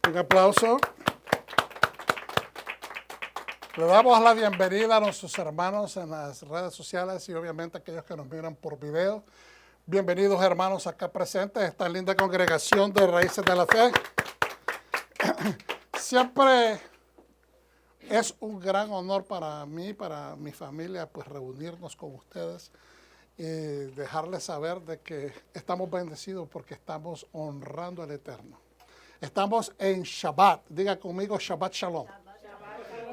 Un aplauso. Le damos la bienvenida a nuestros hermanos en las redes sociales y obviamente a aquellos que nos miran por video. Bienvenidos hermanos acá presentes a esta linda congregación de Raíces de la Fe. Siempre es un gran honor para mí, para mi familia, pues reunirnos con ustedes y dejarles saber de que estamos bendecidos porque estamos honrando al Eterno. Estamos en Shabbat. Diga conmigo Shabbat Shalom.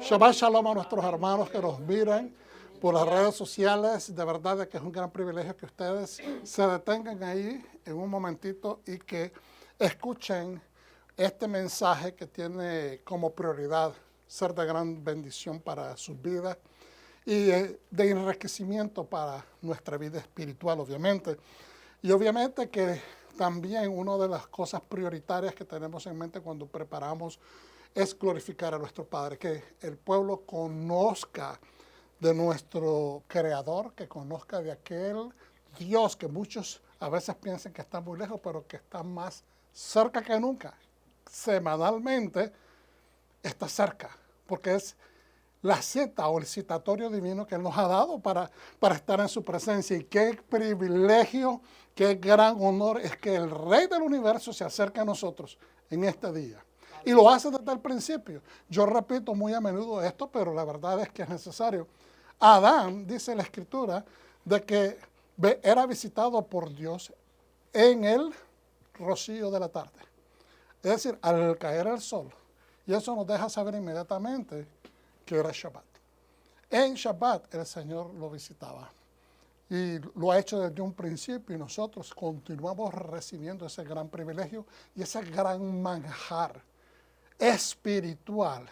Shabbat Shalom a nuestros hermanos que nos miran por las redes sociales. De verdad que es un gran privilegio que ustedes se detengan ahí en un momentito y que escuchen este mensaje que tiene como prioridad ser de gran bendición para sus vidas y de enriquecimiento para nuestra vida espiritual, obviamente. Y obviamente que también una de las cosas prioritarias que tenemos en mente cuando preparamos es glorificar a nuestro Padre, que el pueblo conozca de nuestro Creador, que conozca de aquel Dios que muchos a veces piensan que está muy lejos, pero que está más cerca que nunca. Semanalmente está cerca, porque es la cita o el citatorio divino que Él nos ha dado para estar en su presencia. Y qué privilegio, qué gran honor es que el Rey del Universo se acerque a nosotros en este día. Y lo hace desde el principio. Yo repito muy a menudo esto, pero la verdad es que es necesario. Adán, dice la Escritura, de que era visitado por Dios en el rocío de la tarde. Es decir, al caer el sol. Y eso nos deja saber inmediatamente que era Shabbat. En Shabbat el Señor lo visitaba. Y lo ha hecho desde un principio y nosotros continuamos recibiendo ese gran privilegio y ese gran manjar espiritual,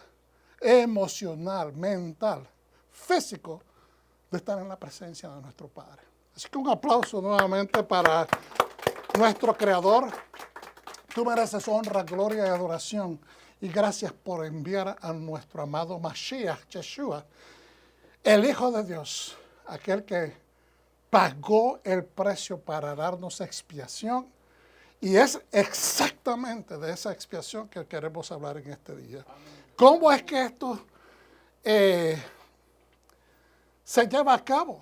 emocional, mental, físico, de estar en la presencia de nuestro Padre. Así que un aplauso nuevamente para nuestro Creador. Tú mereces honra, gloria y adoración. Y gracias por enviar a nuestro amado Mashiach, Yeshua, el Hijo de Dios, aquel que pagó el precio para darnos expiación. Y es exactamente de esa expiación que queremos hablar en este día. Amén. ¿Cómo es que esto se lleva a cabo?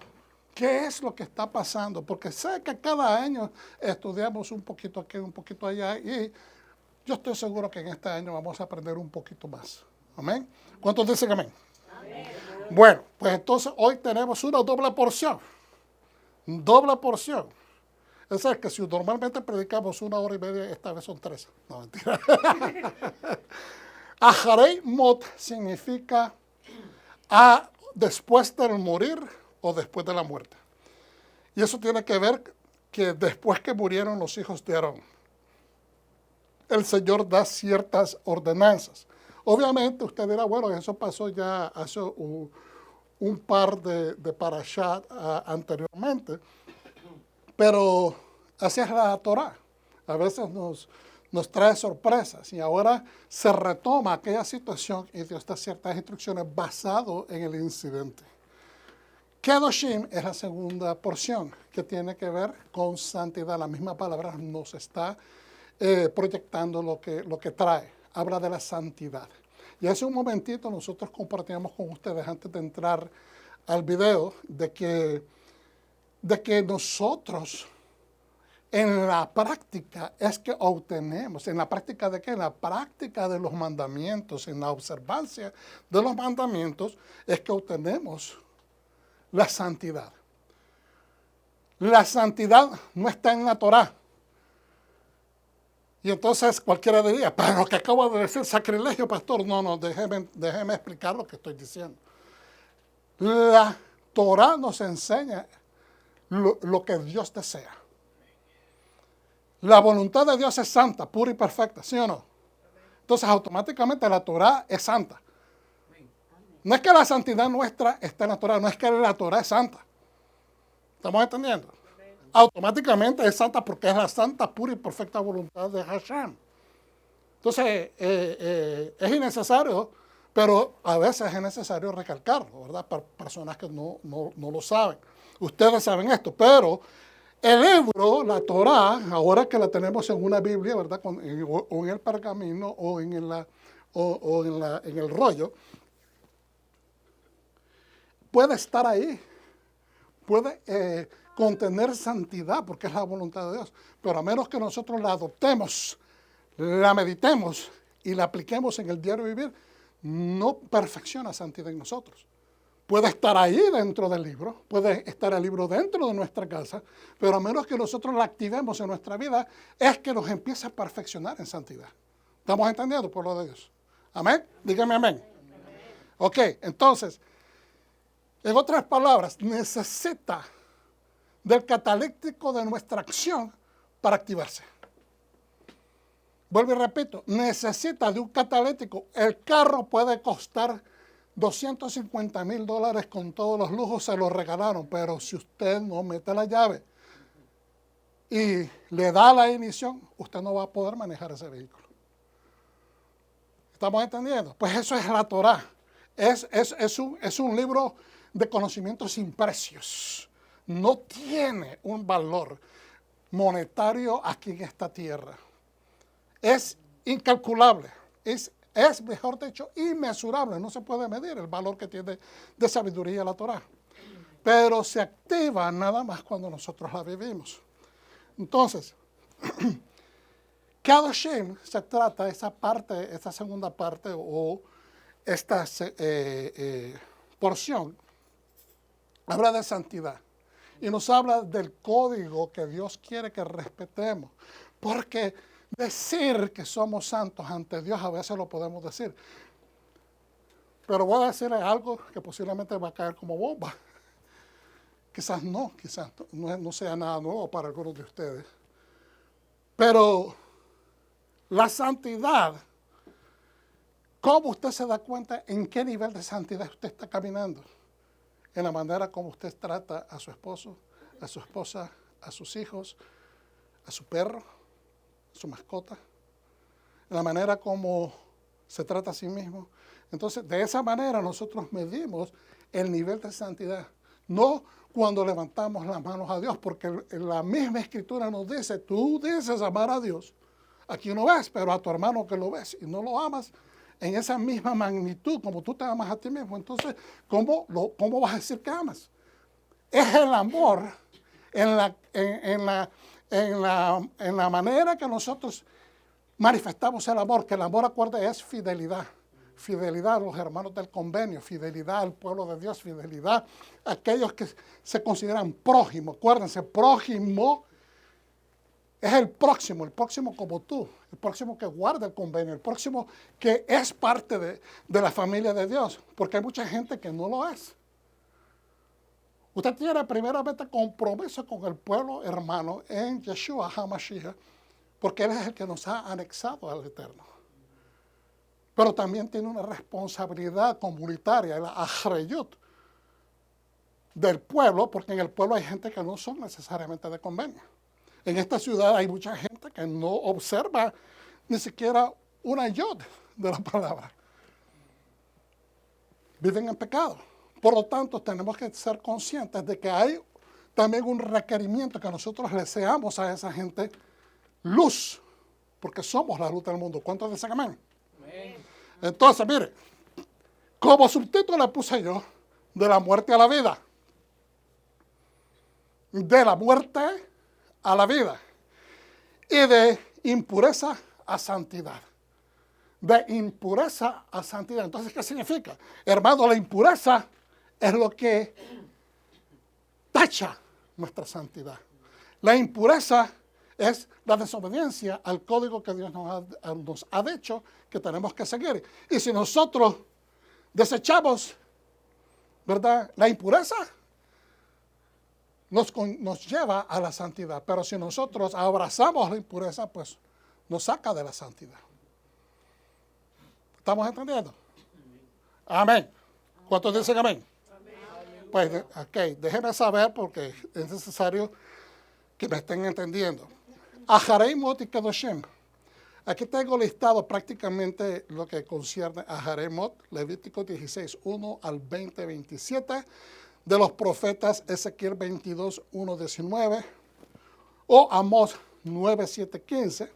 ¿Qué es lo que está pasando? Porque sé que cada año estudiamos un poquito aquí, un poquito allá, y yo estoy seguro que en este año vamos a aprender un poquito más. ¿Amén? ¿Cuántos dicen amén? Amén. Bueno, pues entonces hoy tenemos una doble porción. Doble porción. Es decir, que si normalmente predicamos 1 hora y media, esta vez son 3. No, mentira. Aharei mot significa después del morir o después de la muerte. Y eso tiene que ver que después que murieron los hijos de Aarón, el Señor da ciertas ordenanzas. Obviamente usted dirá, bueno, eso pasó ya hace un par de parashat anteriormente, pero así es la Torah. A veces nos trae sorpresas y ahora se retoma aquella situación y Dios da ciertas instrucciones basado en el incidente. Kedoshim es la segunda porción que tiene que ver con santidad. La misma palabra nos está proyectando lo que trae. Habla de la santidad. Y hace un momentito nosotros compartíamos con ustedes antes de entrar al video de que nosotros en la práctica es que obtenemos, ¿en la práctica de qué? En la práctica de los mandamientos, en la observancia de los mandamientos es que obtenemos la santidad. La santidad no está en la Torah. Y entonces cualquiera diría, pero lo que acabo de decir, sacrilegio, pastor. No, déjeme explicar lo que estoy diciendo. La Torah nos enseña lo que Dios desea. La voluntad de Dios es santa, pura y perfecta, ¿sí o no? Entonces automáticamente la Torah es santa. No es que la santidad nuestra esté en la Torah, no es que la Torah es santa. ¿Estamos entendiendo? Automáticamente es santa porque es la santa, pura y perfecta voluntad de Hashem. Entonces, es innecesario, pero a veces es necesario recalcarlo, ¿verdad? Para personas que no lo saben. Ustedes saben esto, pero El libro, la Torá, ahora que la tenemos en una Biblia, ¿verdad? O en el pergamino o en el rollo, puede estar ahí, puede contener santidad porque es la voluntad de Dios, pero a menos que nosotros la adoptemos, la meditemos y la apliquemos en el diario vivir, no perfecciona santidad en nosotros. Puede estar ahí dentro del libro, puede estar el libro dentro de nuestra casa, pero a menos que nosotros la activemos en nuestra vida, es que nos empieza a perfeccionar en santidad. ¿Estamos entendiendo, pueblo de Dios? ¿Amén? Dígame amén. Ok, entonces, en otras palabras, necesita del catalítico de nuestra acción para activarse. Vuelvo y repito, necesita de un catalítico. El carro puede costar $250,000 con todos los lujos, se los regalaron, pero si usted no mete la llave y le da la ignición, usted no va a poder manejar ese vehículo. ¿Estamos entendiendo? Pues eso es la Torá. Es un libro de conocimientos sin precios. No tiene un valor monetario aquí en esta tierra. Es incalculable, es mejor dicho, inmesurable. No se puede medir el valor que tiene de sabiduría la Torá. Pero se activa nada más cuando nosotros la vivimos. Entonces, Kadoshim se trata, esta segunda parte o esta porción, habla de santidad. Y nos habla del código que Dios quiere que respetemos. Porque decir que somos santos ante Dios a veces lo podemos decir. Pero voy a decirle algo que posiblemente va a caer como bomba. Quizás no sea nada nuevo para algunos de ustedes. Pero la santidad, ¿cómo usted se da cuenta en qué nivel de santidad usted está caminando? En la manera como usted trata a su esposo, a su esposa, a sus hijos, a su perro, su mascota, en la manera como se trata a sí mismo. Entonces, de esa manera nosotros medimos el nivel de santidad. No cuando levantamos las manos a Dios, porque la misma Escritura nos dice, tú dices amar a Dios, aquí no ves, pero a tu hermano que lo ves y no lo amas en esa misma magnitud como tú te amas a ti mismo. Entonces, ¿cómo vas a decir que amas? Es el amor en la manera que nosotros manifestamos el amor, que el amor, acuerde, es fidelidad. Fidelidad a los hermanos del convenio, fidelidad al pueblo de Dios, fidelidad a aquellos que se consideran prójimos. Acuérdense, prójimo es el próximo como tú, el próximo que guarda el convenio, el próximo que es parte de la familia de Dios, porque hay mucha gente que no lo es. Usted tiene primeramente compromiso con el pueblo hermano en Yeshua HaMashiach, porque Él es el que nos ha anexado al Eterno. Pero también tiene una responsabilidad comunitaria, la achreyut del pueblo, porque en el pueblo hay gente que no son necesariamente de convenio. En esta ciudad hay mucha gente que no observa ni siquiera una yod de la palabra. Viven en pecado. Por lo tanto, tenemos que ser conscientes de que hay también un requerimiento que nosotros le seamos a esa gente luz, porque somos la luz del mundo. ¿Cuántos dicen amén? Amén. Entonces, mire, como subtítulo le puse yo, de la muerte a la vida. De la muerte a la vida. Y de impureza a santidad. De impureza a santidad. Entonces, ¿qué significa? Hermano, la impureza es lo que tacha nuestra santidad. La impureza es la desobediencia al código que Dios nos ha dicho que tenemos que seguir. Y si nosotros desechamos, ¿verdad?, la impureza, nos lleva a la santidad. Pero si nosotros abrazamos la impureza, pues nos saca de la santidad. ¿Estamos entendiendo? Amén. ¿Cuántos dicen amén? Pues, ok, déjenme saber porque es necesario que me estén entendiendo. Aharemot y Kedoshim. Aquí tengo listado prácticamente lo que concierne a Aharemot, Levítico 16, 1 al 20, 27, de los profetas Ezequiel 22, 1, 19, o Amós 9:7-15.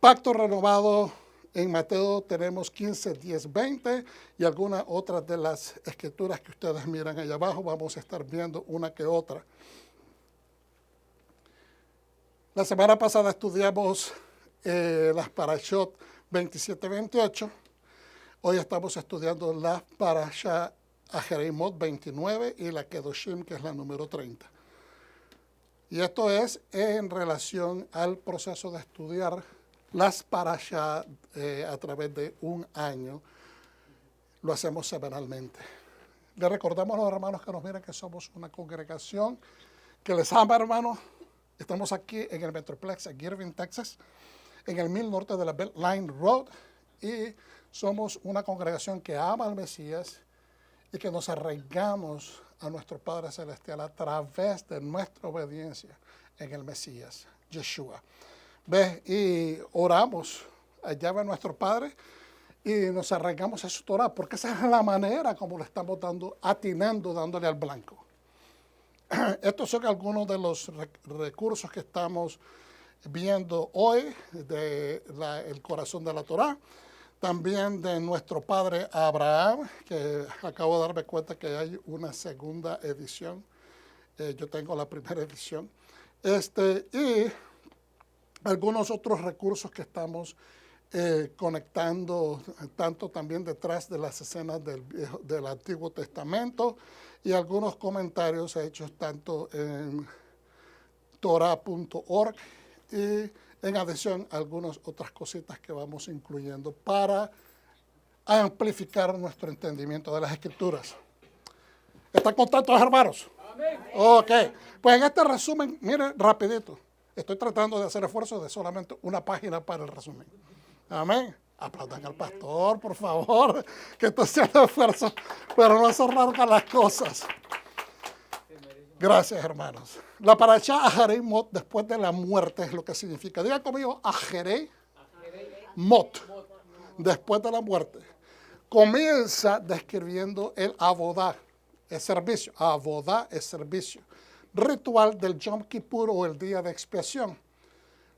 Pacto renovado en Mateo tenemos 15:10-20 y algunas otras de las escrituras que ustedes miran allá abajo. Vamos a estar viendo una que otra. La semana pasada estudiamos las Parashot 27-28. Hoy estamos estudiando la Parasha Ajeremot 29 y la Kedoshim, que es la número 30. Y esto es en relación al proceso de estudiar las Parashá a través de un año. Lo hacemos semanalmente. Le recordamos a los hermanos que nos miran que somos una congregación que les ama, hermanos. Estamos aquí en el Metroplex, en Irving, Texas, en el 1000 norte de la Beltline Road. Y somos una congregación que ama al Mesías y que nos arraigamos a nuestro Padre Celestial a través de nuestra obediencia en el Mesías, Yeshua. ¿Ves? Y oramos allá va nuestro Padre y nos arraigamos a su Torah, porque esa es la manera como le estamos atinando, dándole al blanco. Estos son algunos de los recursos que estamos viendo hoy del corazón de la Torah. También de nuestro padre Abraham, que acabo de darme cuenta que hay una segunda edición. Yo tengo la primera edición. Y algunos otros recursos que estamos conectando, tanto también detrás de las escenas del Antiguo Testamento, y algunos comentarios hechos tanto en Torah.org y en adición algunas otras cositas que vamos incluyendo para amplificar nuestro entendimiento de las Escrituras. ¿Están contentos, hermanos? Amén. Ok, pues en este resumen, miren rapidito, estoy tratando de hacer esfuerzo de solamente una página para el resumen. Amén. Aplaudan al pastor, por favor, que estoy haciendo esfuerzo, pero no se largan las cosas. Gracias, hermanos. La Parashá Ajeremot, después de la muerte, es lo que significa. Diga conmigo, Ajeremot, después de la muerte. Comienza describiendo el Avodá, el servicio. Avodá es servicio. Ritual del Yom Kippur o el día de expiación.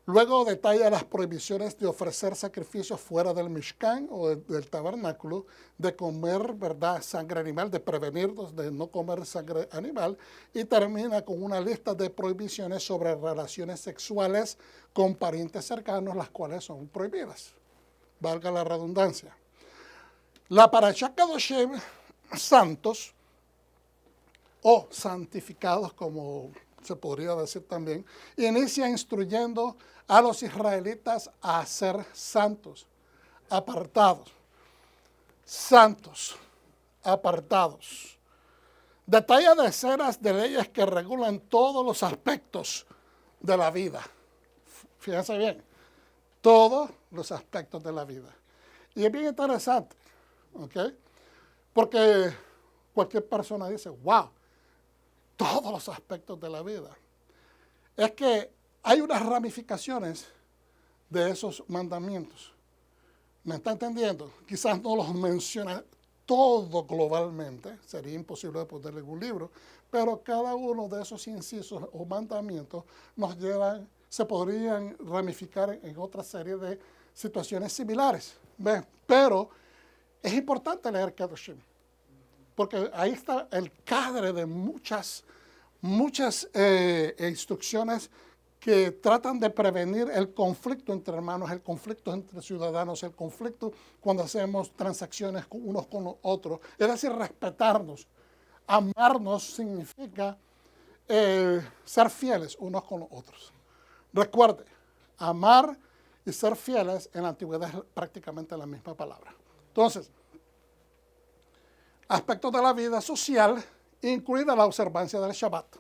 Luego detalla las prohibiciones de ofrecer sacrificios fuera del Mishkan o del tabernáculo, de comer, ¿verdad?, sangre animal, de prevenirnos de no comer sangre animal, y termina con una lista de prohibiciones sobre relaciones sexuales con parientes cercanos, las cuales son prohibidas. Valga la redundancia. La Parashá Kedoshim, santos o santificados, como se podría decir también, inicia instruyendo a los israelitas a ser santos, apartados. Santos, apartados. Detalla decenas de leyes que regulan todos los aspectos de la vida. Fíjense bien, todos los aspectos de la vida. Y es bien interesante, ¿ok? Porque cualquier persona dice, wow, todos los aspectos de la vida. Es que hay unas ramificaciones de esos mandamientos. ¿Me está entendiendo? Quizás no los menciona todo globalmente, sería imposible de ponerle en un libro, pero cada uno de esos incisos o mandamientos nos llevan, se podrían ramificar en otra serie de situaciones similares. ¿Ves? Pero es importante leer Kedoshim, porque ahí está el cadre de muchas instrucciones que tratan de prevenir el conflicto entre hermanos, el conflicto entre ciudadanos, el conflicto cuando hacemos transacciones unos con los otros. Es decir, respetarnos. Amarnos significa ser fieles unos con los otros. Recuerde, amar y ser fieles en la antigüedad es prácticamente la misma palabra. Entonces, aspectos de la vida social, incluida la observancia del Shabbat.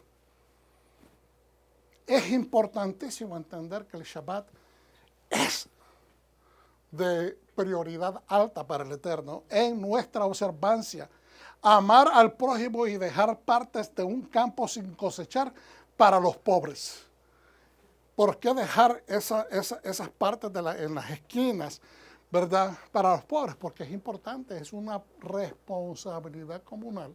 Es importantísimo entender que el Shabbat es de prioridad alta para el Eterno en nuestra observancia. Amar al prójimo y dejar partes de un campo sin cosechar para los pobres. ¿Por qué dejar esas partes en las esquinas, verdad, para los pobres? Porque es importante, es una responsabilidad comunal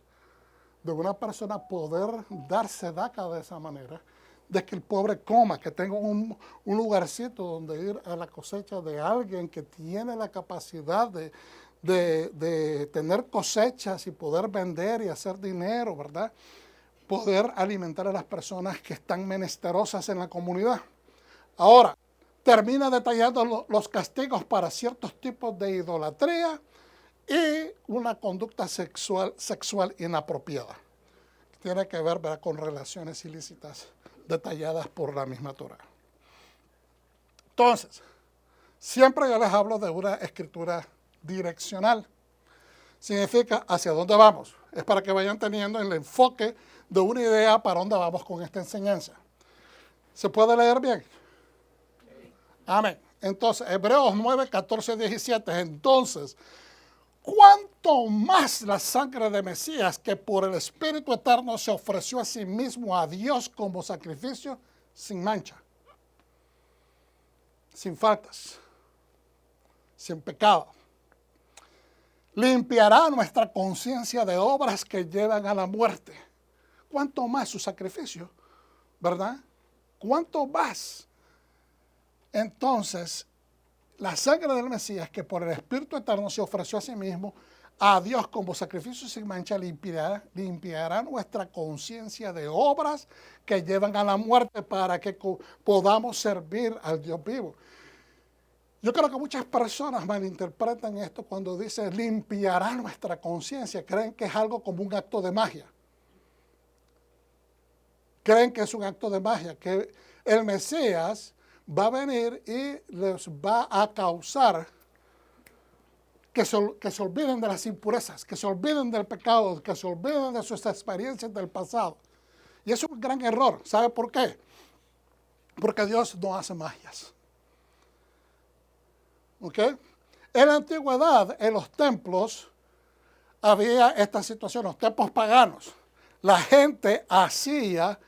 de una persona poder darse daca de esa manera, de que el pobre coma, que tenga un lugarcito donde ir a la cosecha de alguien que tiene la capacidad de tener cosechas y poder vender y hacer dinero, ¿verdad? Poder alimentar a las personas que están menesterosas en la comunidad. Ahora, termina detallando los castigos para ciertos tipos de idolatría y una conducta sexual inapropiada. Tiene que ver, ¿verdad?, con relaciones ilícitas detalladas por la misma Torá. Entonces, siempre yo les hablo de una escritura direccional. Significa hacia dónde vamos. Es para que vayan teniendo el enfoque de una idea para dónde vamos con esta enseñanza. ¿Se puede leer bien? Amén. Entonces, Hebreos 9, 14, 17. Entonces, ¿cuánto más la sangre de Mesías, que por el Espíritu Eterno se ofreció a sí mismo a Dios como sacrificio sin mancha, sin faltas, sin pecado, limpiará nuestra conciencia de obras que llevan a la muerte? ¿Cuánto más su sacrificio? ¿Verdad? ¿Cuánto más? Entonces, la sangre del Mesías, que por el Espíritu Eterno se ofreció a sí mismo a Dios como sacrificio sin mancha, limpiará nuestra conciencia de obras que llevan a la muerte para que podamos servir al Dios vivo. Yo creo que muchas personas malinterpretan esto cuando dice limpiará nuestra conciencia. Creen que es algo como un acto de magia. Creen que es un acto de magia, que el Mesías va a venir y les va a causar que se olviden de las impurezas, que se olviden del pecado, que se olviden de sus experiencias del pasado. Y es un gran error. ¿Sabe por qué? Porque Dios no hace magias. ¿Ok? En la antigüedad, en los templos, había esta situación, los templos paganos. La gente hacía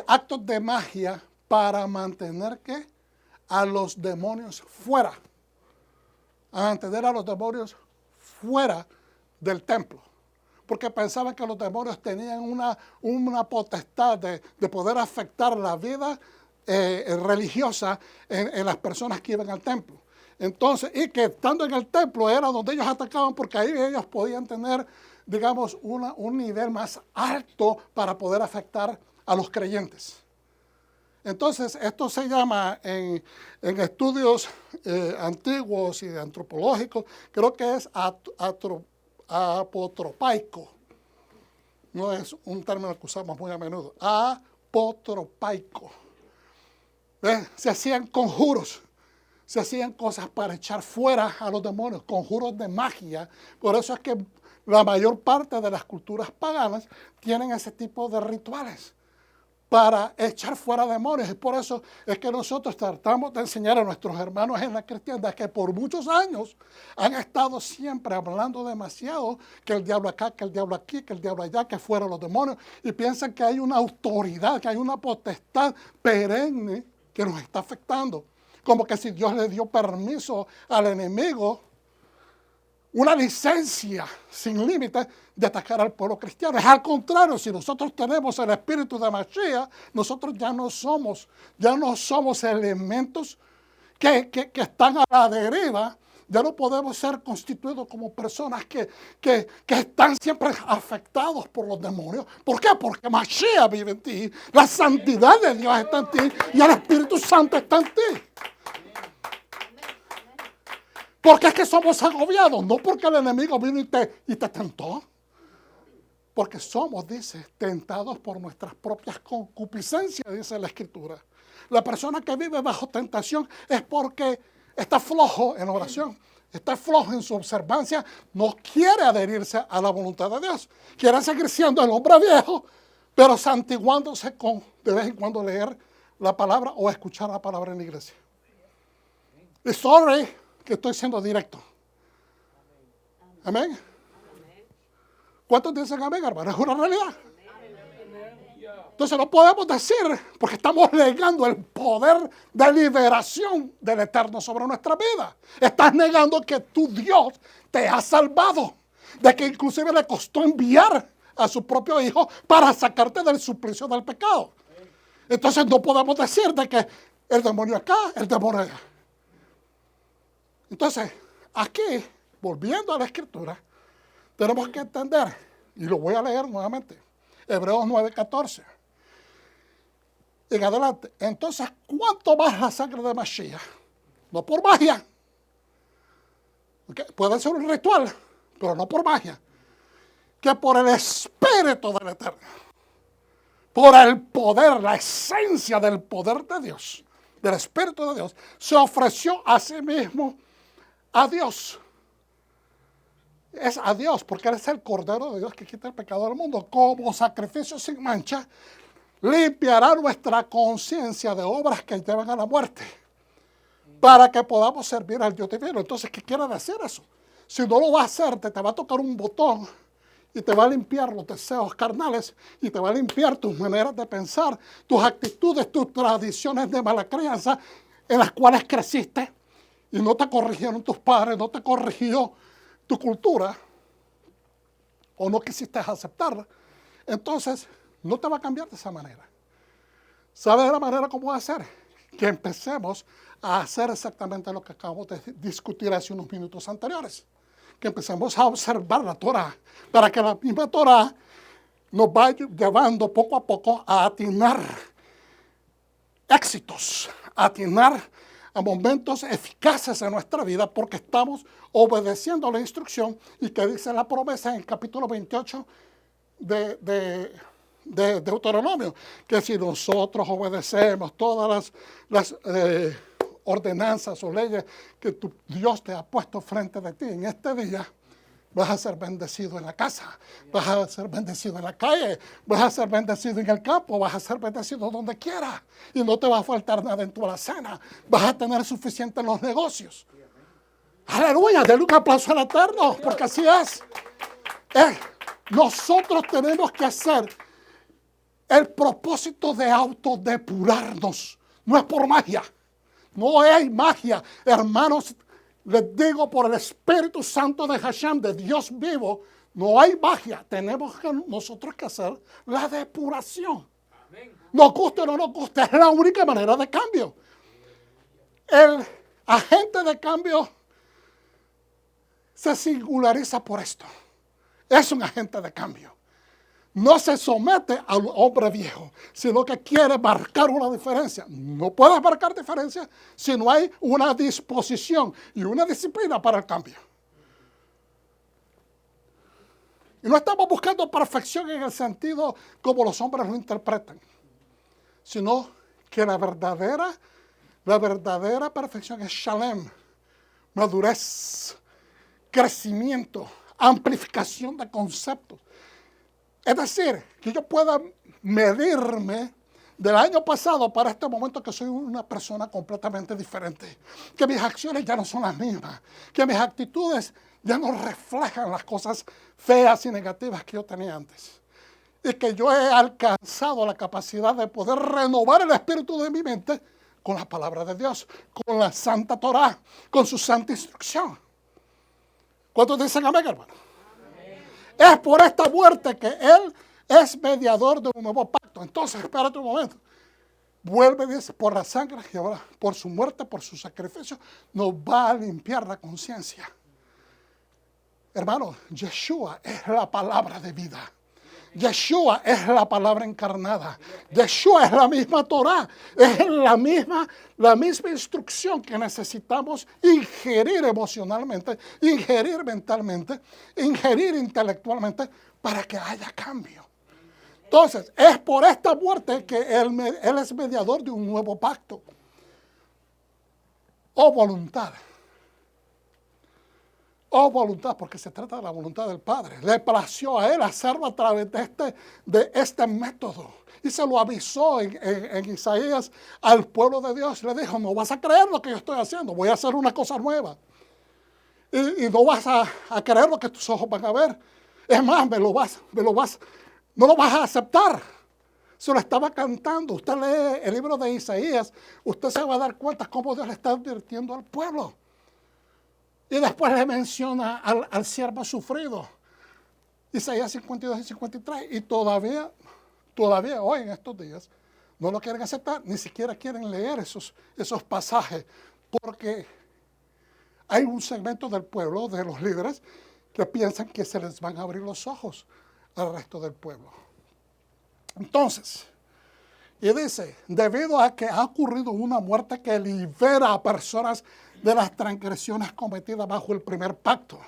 actos de magia para mantener ¿qué? A los demonios fuera. A mantener a los demonios fuera del templo. Porque pensaban que los demonios tenían una potestad de poder afectar la vida religiosa en las personas que iban al templo. Entonces, y que estando en el templo era donde ellos atacaban, porque ahí ellos podían tener, digamos, un nivel más alto para poder afectar a los creyentes. Entonces, esto se llama en estudios antiguos y antropológicos, creo que es apotropaico. No es un término que usamos muy a menudo. Apotropaico. Se hacían conjuros, se hacían cosas para echar fuera a los demonios, conjuros de magia. Por eso es que la mayor parte de las culturas paganas tienen ese tipo de rituales para echar fuera demonios. Y por eso es que nosotros tratamos de enseñar a nuestros hermanos en la cristiandad que por muchos años han estado siempre hablando demasiado que el diablo acá, que el diablo aquí, que el diablo allá, que fuera los demonios, y piensan que hay una autoridad, que hay una potestad perenne que nos está afectando. Como que si Dios le dio permiso al enemigo, una licencia sin límite de atacar al pueblo cristiano. Es al contrario, si nosotros tenemos el espíritu de Mashiach, nosotros ya no somos elementos que están a la deriva. Ya no podemos ser constituidos como personas que están siempre afectados por los demonios. ¿Por qué? Porque Mashiach vive en ti, la santidad de Dios está en ti y el Espíritu Santo está en ti. Porque es que somos agobiados, no porque el enemigo vino y te tentó. Porque somos, dice, tentados por nuestras propias concupiscencias, dice la Escritura. La persona que vive bajo tentación es porque está flojo en oración, está flojo en su observancia, no quiere adherirse a la voluntad de Dios. Quiere seguir siendo el hombre viejo, pero santiguándose con de vez en cuando leer la palabra o escuchar la palabra en la iglesia. Y sorry que estoy siendo directo. Amén. ¿Cuántos dicen amén, hermano? Es una realidad. Entonces no podemos decir, porque estamos negando el poder de liberación del Eterno sobre nuestra vida. Estás negando que tu Dios te ha salvado, de que inclusive le costó enviar a su propio Hijo para sacarte del suplicio del pecado. Entonces no podemos decir de que el demonio acá, el demonio allá. Entonces, aquí, volviendo a la Escritura, tenemos que entender, y lo voy a leer nuevamente, Hebreos 9:14. En adelante. Entonces, ¿cuánto más la sangre de Mashiach? No por magia. ¿Okay? Puede ser un ritual, pero no por magia. Que por el Espíritu del Eterno. Por el poder, la esencia del poder de Dios, del Espíritu de Dios, se ofreció a sí mismo a Dios. Es a Dios, porque Él es el Cordero de Dios que quita el pecado del mundo. Como sacrificio sin mancha, limpiará nuestra conciencia de obras que llevan a la muerte, para que podamos servir al Dios divino. Entonces, ¿qué quiere decir eso? Si no lo va a hacer, te va a tocar un botón y te va a limpiar los deseos carnales y te va a limpiar tus maneras de pensar, tus actitudes, tus tradiciones de mala crianza en las cuales creciste y no te corrigieron tus padres, no te corrigió tu cultura o no quisiste aceptarla. Entonces, no te va a cambiar de esa manera. ¿Sabes la manera cómo hacer? Que empecemos a hacer exactamente lo que acabamos de discutir hace unos minutos anteriores. Que empecemos a observar la Torah, para que la misma Torah nos vaya llevando poco a poco a atinar éxitos, a atinar a momentos eficaces en nuestra vida, porque estamos obedeciendo la instrucción y que dice la promesa en el capítulo 28 de Deuteronomio, que si nosotros obedecemos todas las ordenanzas o leyes que tu Dios te ha puesto frente de ti en este día, vas a ser bendecido en la casa, vas a ser bendecido en la calle, vas a ser bendecido en el campo, vas a ser bendecido donde quiera y no te va a faltar nada en tu alacena, vas a tener suficiente en los negocios. Aleluya, denle un aplauso al Eterno, porque así es. Nosotros tenemos que hacer el propósito de autodepurarnos. No es por magia. No hay magia. Hermanos, les digo por el Espíritu Santo de Hashem, de Dios vivo, no hay magia. Tenemos que nosotros que hacer la depuración. Nos guste o no nos guste, es la única manera de cambio. El agente de cambio se singulariza por esto. Es un agente de cambio. No se somete al hombre viejo, sino que quiere marcar una diferencia. No puedes marcar diferencia si no hay una disposición y una disciplina para el cambio. Y no estamos buscando perfección en el sentido como los hombres lo interpretan, sino que la verdadera perfección es shalem, madurez, crecimiento, amplificación de conceptos. Es decir, que yo pueda medirme del año pasado para este momento que soy una persona completamente diferente. Que mis acciones ya no son las mismas. Que mis actitudes ya no reflejan las cosas feas y negativas que yo tenía antes. Y que yo he alcanzado la capacidad de poder renovar el espíritu de mi mente con la palabra de Dios, con la Santa Torah, con su santa instrucción. ¿Cuántos dicen amén, hermano? Es por esta muerte que Él es mediador de un nuevo pacto. Entonces, espérate un momento. Vuelve y dice, por la sangre que ahora, por su muerte, por su sacrificio, nos va a limpiar la conciencia. Hermano, Yeshua es la palabra de vida. Yeshua es la palabra encarnada. Yeshua es la misma Torah. Es la misma instrucción que necesitamos ingerir emocionalmente, ingerir mentalmente, ingerir intelectualmente para que haya cambio. Entonces, es por esta muerte que Él es mediador de un nuevo pacto. O voluntad. O voluntad, porque se trata de la voluntad del Padre. Le plació a Él hacerlo a través de este método. Y se lo avisó en Isaías al pueblo de Dios. Le dijo, no vas a creer lo que yo estoy haciendo. Voy a hacer una cosa nueva. Y no vas a creer lo que tus ojos van a ver. Es más, no lo vas a aceptar. Se lo estaba cantando. Usted lee el libro de Isaías. Usted se va a dar cuenta cómo Dios le está advirtiendo al pueblo. Y después le menciona al siervo sufrido. Isaías 52 y 53. Y todavía hoy en estos días, no lo quieren aceptar, ni siquiera quieren leer esos pasajes, porque hay un segmento del pueblo, de los líderes, que piensan que se les van a abrir los ojos al resto del pueblo. Entonces, y dice, debido a que ha ocurrido una muerte que libera a personas de las transgresiones cometidas bajo el primer pacto.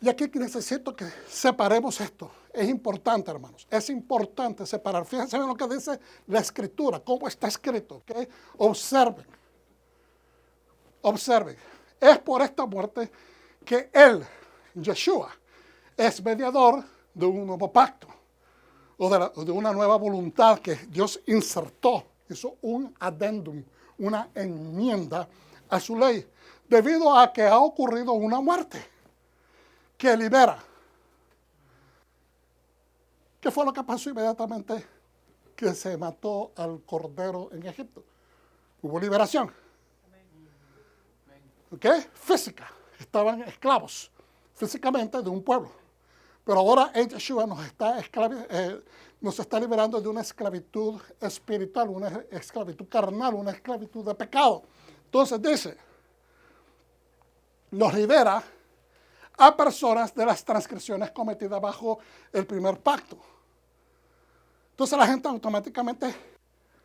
Y aquí necesito que separemos esto. Es importante, hermanos. Es importante separar. Fíjense en lo que dice la Escritura, cómo está escrito. ¿Okay? Observen. Observen. Es por esta muerte que él, Yeshua, es mediador de un nuevo pacto. O de una nueva voluntad que Dios insertó. Hizo un addendum, una enmienda a su ley. Debido a que ha ocurrido una muerte que libera. ¿Qué fue lo que pasó inmediatamente que se mató al cordero en Egipto? Hubo liberación. ¿Ok? Física. Estaban esclavos físicamente de un pueblo. Pero ahora Yeshua nos está liberando de una esclavitud espiritual, una esclavitud carnal, una esclavitud de pecado. Entonces dice, nos libera a personas de las transgresiones cometidas bajo el primer pacto. Entonces la gente automáticamente,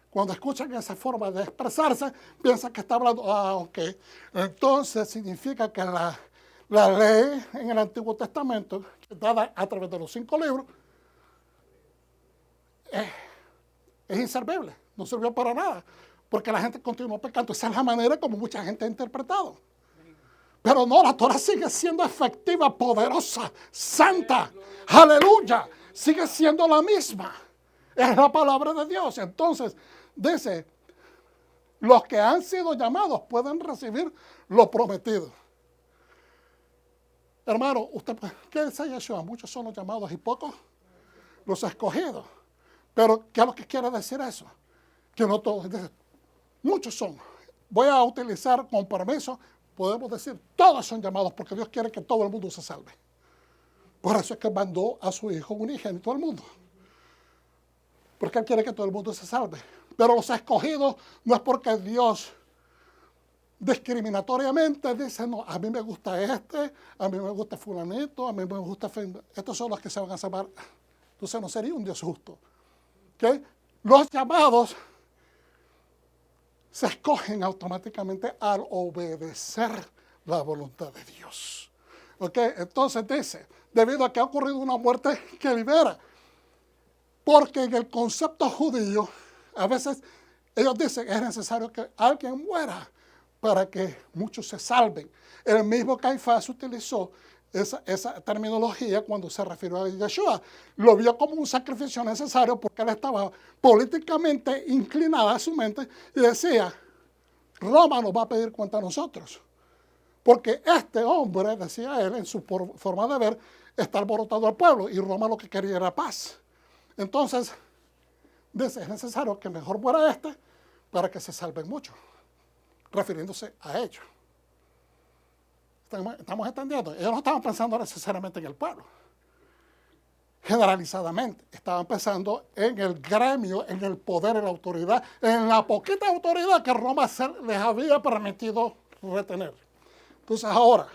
cuando escuchan esa forma de expresarse, piensa que está hablando, ok. Entonces significa que la ley en el Antiguo Testamento, dada a través de los 5 libros, es inservible, no sirvió para nada, porque la gente continuó pecando. Esa es la manera como mucha gente ha interpretado. Pero no, la Torah sigue siendo efectiva, poderosa, santa. ¡Aleluya! Sigue siendo la misma. Es la palabra de Dios. Entonces, dice, los que han sido llamados pueden recibir lo prometido. Hermano, ¿qué dice Yeshua? Muchos son los llamados y pocos los escogidos. Pero, ¿qué es lo que quiere decir eso? Que no todos, muchos son. Voy a utilizar con permiso, podemos decir, todos son llamados porque Dios quiere que todo el mundo se salve. Por eso es que mandó a su Hijo unigénito al mundo. Porque Él quiere que todo el mundo se salve. Pero los escogidos no es porque Dios discriminatoriamente dice, no, a mí me gusta a mí me gusta fulanito, a mí me gusta, estos son los que se van a salvar. Entonces no sería un Dios justo. ¿Okay? Los llamados se escogen automáticamente al obedecer la voluntad de Dios. ¿Okay? Entonces dice, debido a que ha ocurrido una muerte que libera, porque en el concepto judío, a veces ellos dicen es necesario que alguien muera para que muchos se salven. El mismo Caifás utilizó esa terminología cuando se refirió a Yeshua. Lo vio como un sacrificio necesario porque él estaba políticamente inclinada a su mente y decía, Roma nos va a pedir cuenta a nosotros. Porque este hombre, decía él, en su forma de ver, está alborotado al pueblo y Roma lo que quería era paz. Entonces, dice, es necesario que mejor muera para que se salven muchos, refiriéndose a ellos. ¿Estamos entendiendo? Ellos no estaban pensando necesariamente en el pueblo, generalizadamente. Estaban pensando en el gremio, en el poder, en la autoridad, en la poquita autoridad que Roma les había permitido retener. Entonces ahora,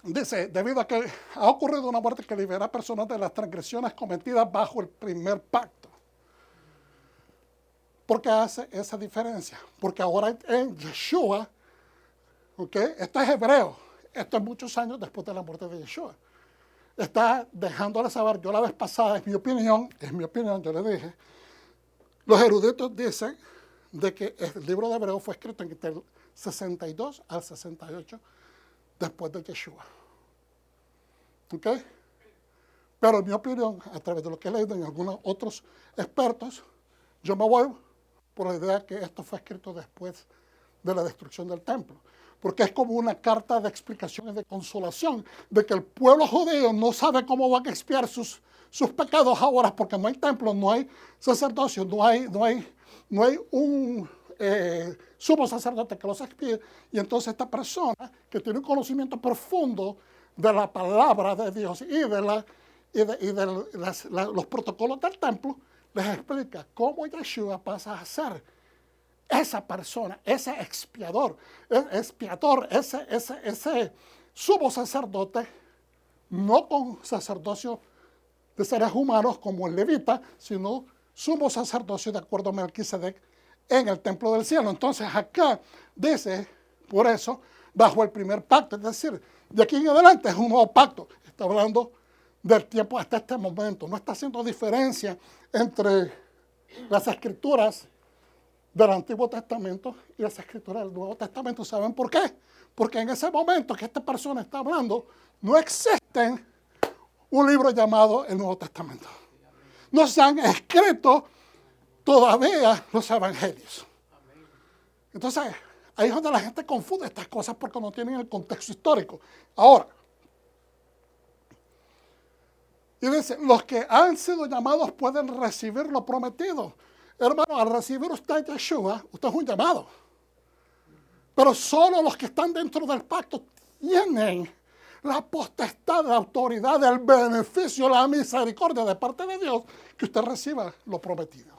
dice, debido a que ha ocurrido una muerte que libera a personas de las transgresiones cometidas bajo el primer pacto. ¿Por qué hace esa diferencia? Porque ahora en Yeshua, ¿okay? Esto es hebreo, esto es muchos años después de la muerte de Yeshua. Está dejándole saber, yo la vez pasada, es mi opinión, yo le dije, los eruditos dicen de que el libro de Hebreo fue escrito entre el 62 al 68 después de Yeshua. ¿Ok? Pero en mi opinión, a través de lo que he leído en algunos otros expertos, yo me voy por la idea que esto fue escrito después de la destrucción del templo. Porque es como una carta de explicación y de consolación de que el pueblo judío no sabe cómo van a expiar sus pecados ahora porque no hay templo, no hay sacerdocio, no hay un sumo sacerdote que los expíe. Y entonces esta persona que tiene un conocimiento profundo de la palabra de Dios y de los protocolos del templo, les explica cómo Yeshua pasa a ser esa persona, ese expiador, ese sumo sacerdote, no con sacerdocio de seres humanos como el levita, sino sumo sacerdocio de acuerdo a Melquisedec en el templo del cielo. Entonces acá dice, por eso, bajo el primer pacto, es decir, de aquí en adelante es un nuevo pacto. Está hablando del tiempo hasta este momento. No está haciendo diferencia entre las escrituras del Antiguo Testamento y las escrituras del Nuevo Testamento. ¿Saben por qué? Porque en ese momento que esta persona está hablando, no existe un libro llamado el Nuevo Testamento. No se han escrito todavía los evangelios. Entonces, ahí es donde la gente confunde estas cosas porque no tienen el contexto histórico. Ahora, y dice, los que han sido llamados pueden recibir lo prometido. Hermano, al recibir usted Yeshua, usted es un llamado. Pero solo los que están dentro del pacto tienen la potestad, la autoridad, el beneficio, la misericordia de parte de Dios que usted reciba lo prometido.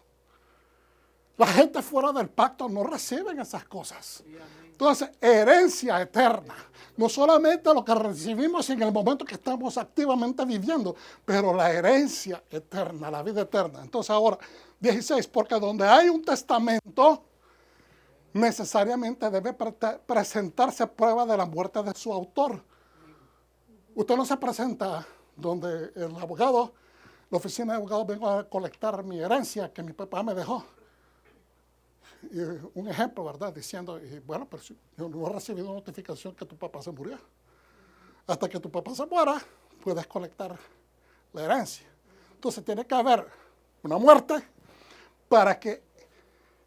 La gente fuera del pacto no reciben esas cosas. Entonces, herencia eterna. No solamente lo que recibimos en el momento que estamos activamente viviendo, pero la herencia eterna, la vida eterna. Entonces ahora, 16, porque donde hay un testamento, necesariamente debe presentarse prueba de la muerte de su autor. Usted no se presenta donde el abogado, la oficina de abogados, vengo a colectar mi herencia que mi papá me dejó. Y un ejemplo, ¿verdad? Diciendo, bueno, pero yo no he recibido notificación que tu papá se murió. Hasta que tu papá se muera, puedes colectar la herencia. Entonces tiene que haber una muerte para que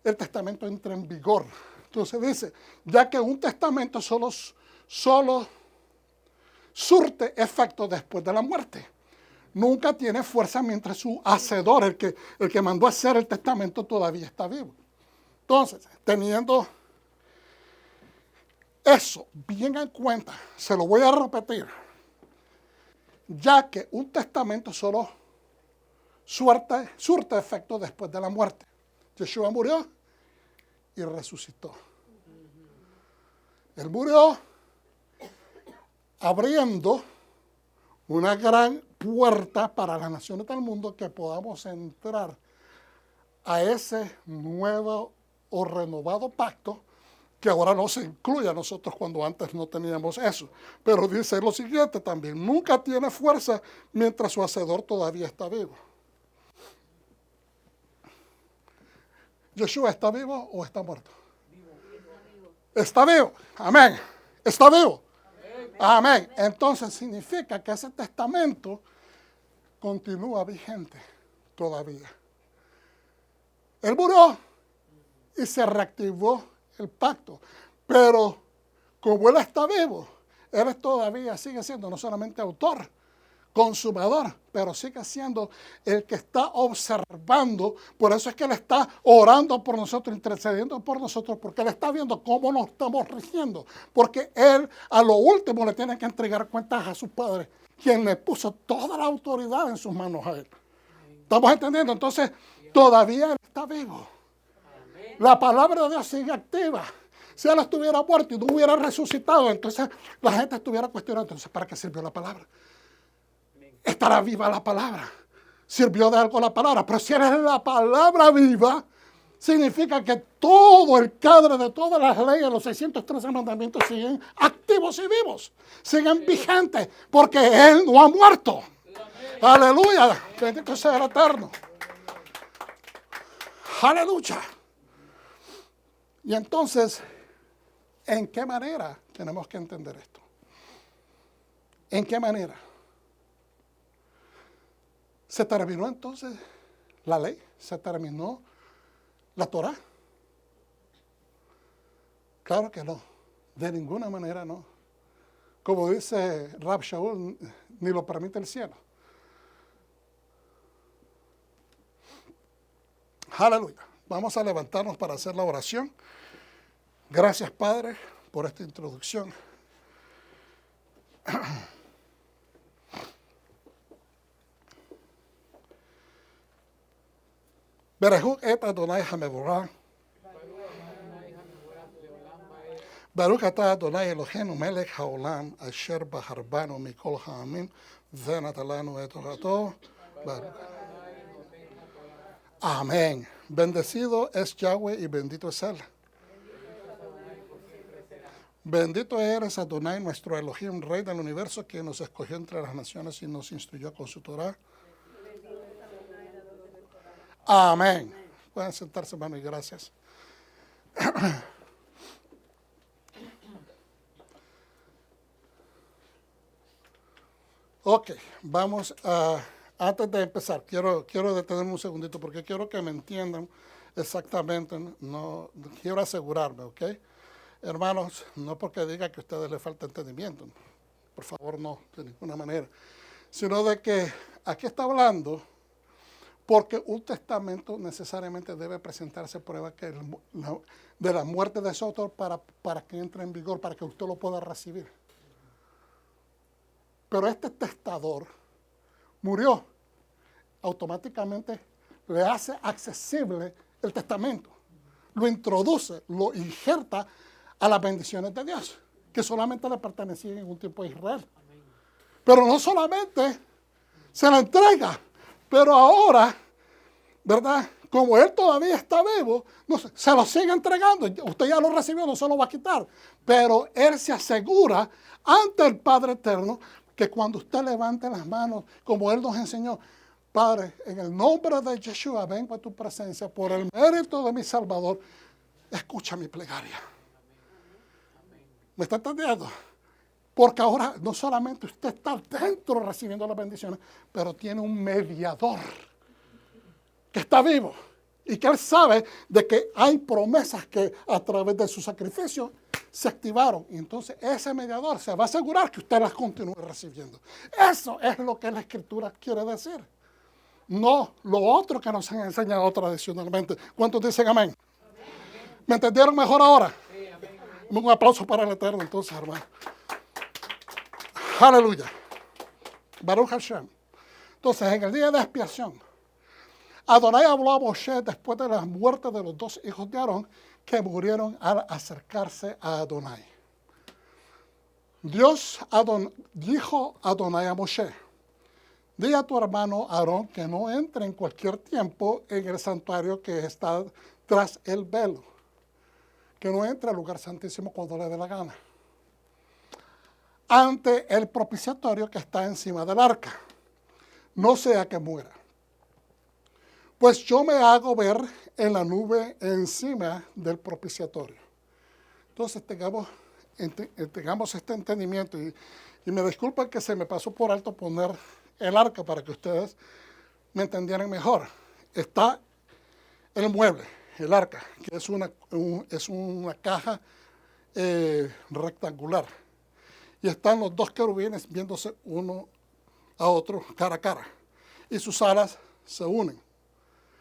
el testamento entre en vigor. Entonces dice, ya que un testamento solo surte efecto después de la muerte. Nunca tiene fuerza mientras su hacedor, el que mandó a hacer el testamento, todavía está vivo. Entonces, teniendo eso bien en cuenta, se lo voy a repetir, ya que un testamento solo surte efecto después de la muerte. Yeshua murió y resucitó. Él murió abriendo una gran puerta para las naciones del mundo que podamos entrar a ese nuevo o renovado pacto que ahora nos incluye a nosotros cuando antes no teníamos eso. Pero dice lo siguiente también, nunca tiene fuerza mientras su hacedor todavía está vivo. ¿Yeshua está vivo o está muerto? Está vivo. Amén. Está vivo. Amén. Entonces significa que ese testamento continúa vigente todavía. Él murió y se reactivó el pacto. Pero como él está vivo, él todavía sigue siendo no solamente autor, consumador, pero sigue siendo el que está observando. Por eso es que él está orando por nosotros, intercediendo por nosotros, porque él está viendo cómo nos estamos rigiendo. Porque él a lo último le tiene que entregar cuentas a su Padre, quien le puso toda la autoridad en sus manos a él. ¿Estamos entendiendo? Entonces, todavía él está vivo. La palabra de Dios sigue activa. Si él estuviera muerto y no hubiera resucitado, entonces la gente estuviera cuestionando, entonces, ¿para qué sirvió la palabra? Estará viva la palabra. Sirvió de algo la palabra. Pero si eres la palabra viva, significa que todo el cadre de todas las leyes, los 613 mandamientos siguen activos y vivos. Siguen vigentes. Porque Él no ha muerto. Aleluya. Bendito sea el Eterno. Aleluya. Y entonces, ¿en qué manera tenemos que entender esto? ¿En qué manera? ¿Se terminó entonces la ley? ¿Se terminó la Torá? Claro que no. De ninguna manera no. Como dice Rab Shaul, ni lo permite el cielo. Aleluya. Vamos a levantarnos para hacer la oración. Gracias, Padre, por esta introducción. Berehuk et Adonai Hamevorah. Baruch atah Adonai Eloheinu melech haolam asher baharbanu mikol ha'amim ונתן לנו את תורתו. Amén. Bendecido es Yahweh y bendito es Él. Bendito eres Adonai, nuestro Elohim, Rey del universo, que nos escogió entre las naciones y nos instruyó con su Torah. Amén. Pueden sentarse, hermano, y gracias. Ok, vamos a... Antes de empezar, quiero detenerme un segundito porque quiero que me entiendan exactamente. No quiero asegurarme, ¿ok? Hermanos, no porque diga que a ustedes les falta entendimiento, por favor, no, de ninguna manera, sino de que aquí está hablando porque un testamento necesariamente debe presentarse prueba que de la muerte de ese autor para que entre en vigor, para que usted lo pueda recibir. Pero este testador murió, automáticamente le hace accesible el testamento, lo introduce, lo injerta a las bendiciones de Dios, que solamente le pertenecían en un tiempo a Israel. Pero no solamente se la entrega, pero ahora, ¿verdad? Como él todavía está vivo, se lo sigue entregando. Usted ya lo recibió, no se lo va a quitar. Pero él se asegura ante el Padre Eterno que cuando usted levante las manos, como Él nos enseñó, Padre, en el nombre de Yeshua, vengo a tu presencia por el mérito de mi Salvador, escucha mi plegaria. ¿Me está entendiendo? Porque ahora no solamente usted está dentro recibiendo las bendiciones, pero tiene un mediador que está vivo y que Él sabe de que hay promesas que a través de su sacrificio se activaron. Y entonces ese mediador se va a asegurar que usted las continúe recibiendo. Eso es lo que la Escritura quiere decir. No lo otro que nos han enseñado tradicionalmente. ¿Cuántos dicen amén? Amén. ¿Me entendieron mejor ahora? Sí, amén. Un aplauso para el Eterno entonces, hermano. Aleluya. Baruch Hashem. Entonces, en el día de expiación, Adonai habló a Moshe después de la muerte de los dos hijos de Aarón que murieron al acercarse a Adonai. Dios dijo a Adonai a Moshe, di a tu hermano Aarón que no entre en cualquier tiempo en el santuario que está tras el velo, que no entre al lugar santísimo cuando le dé la gana, ante el propiciatorio que está encima del arca, no sea que muera. Pues yo me hago ver en la nube encima del propiciatorio. Entonces tengamos este entendimiento y me disculpan que se me pasó por alto poner el arca para que ustedes me entendieran mejor. Está el mueble, el arca, que es una caja rectangular. Y están los dos querubines viéndose uno a otro cara a cara. Y sus alas se unen,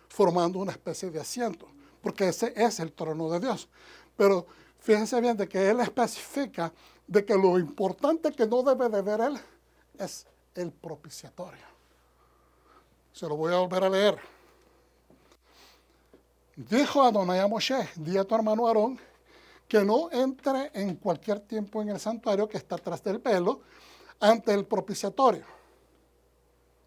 formando una especie de asiento, porque ese es el trono de Dios. Pero fíjense bien de que Él especifica de que lo importante que no debe de ver Él es el propiciatorio. Se lo voy a volver a leer. Dijo Adonai a Moshe, di a tu hermano Aarón que no entre en cualquier tiempo en el santuario que está atrás del velo ante el propiciatorio.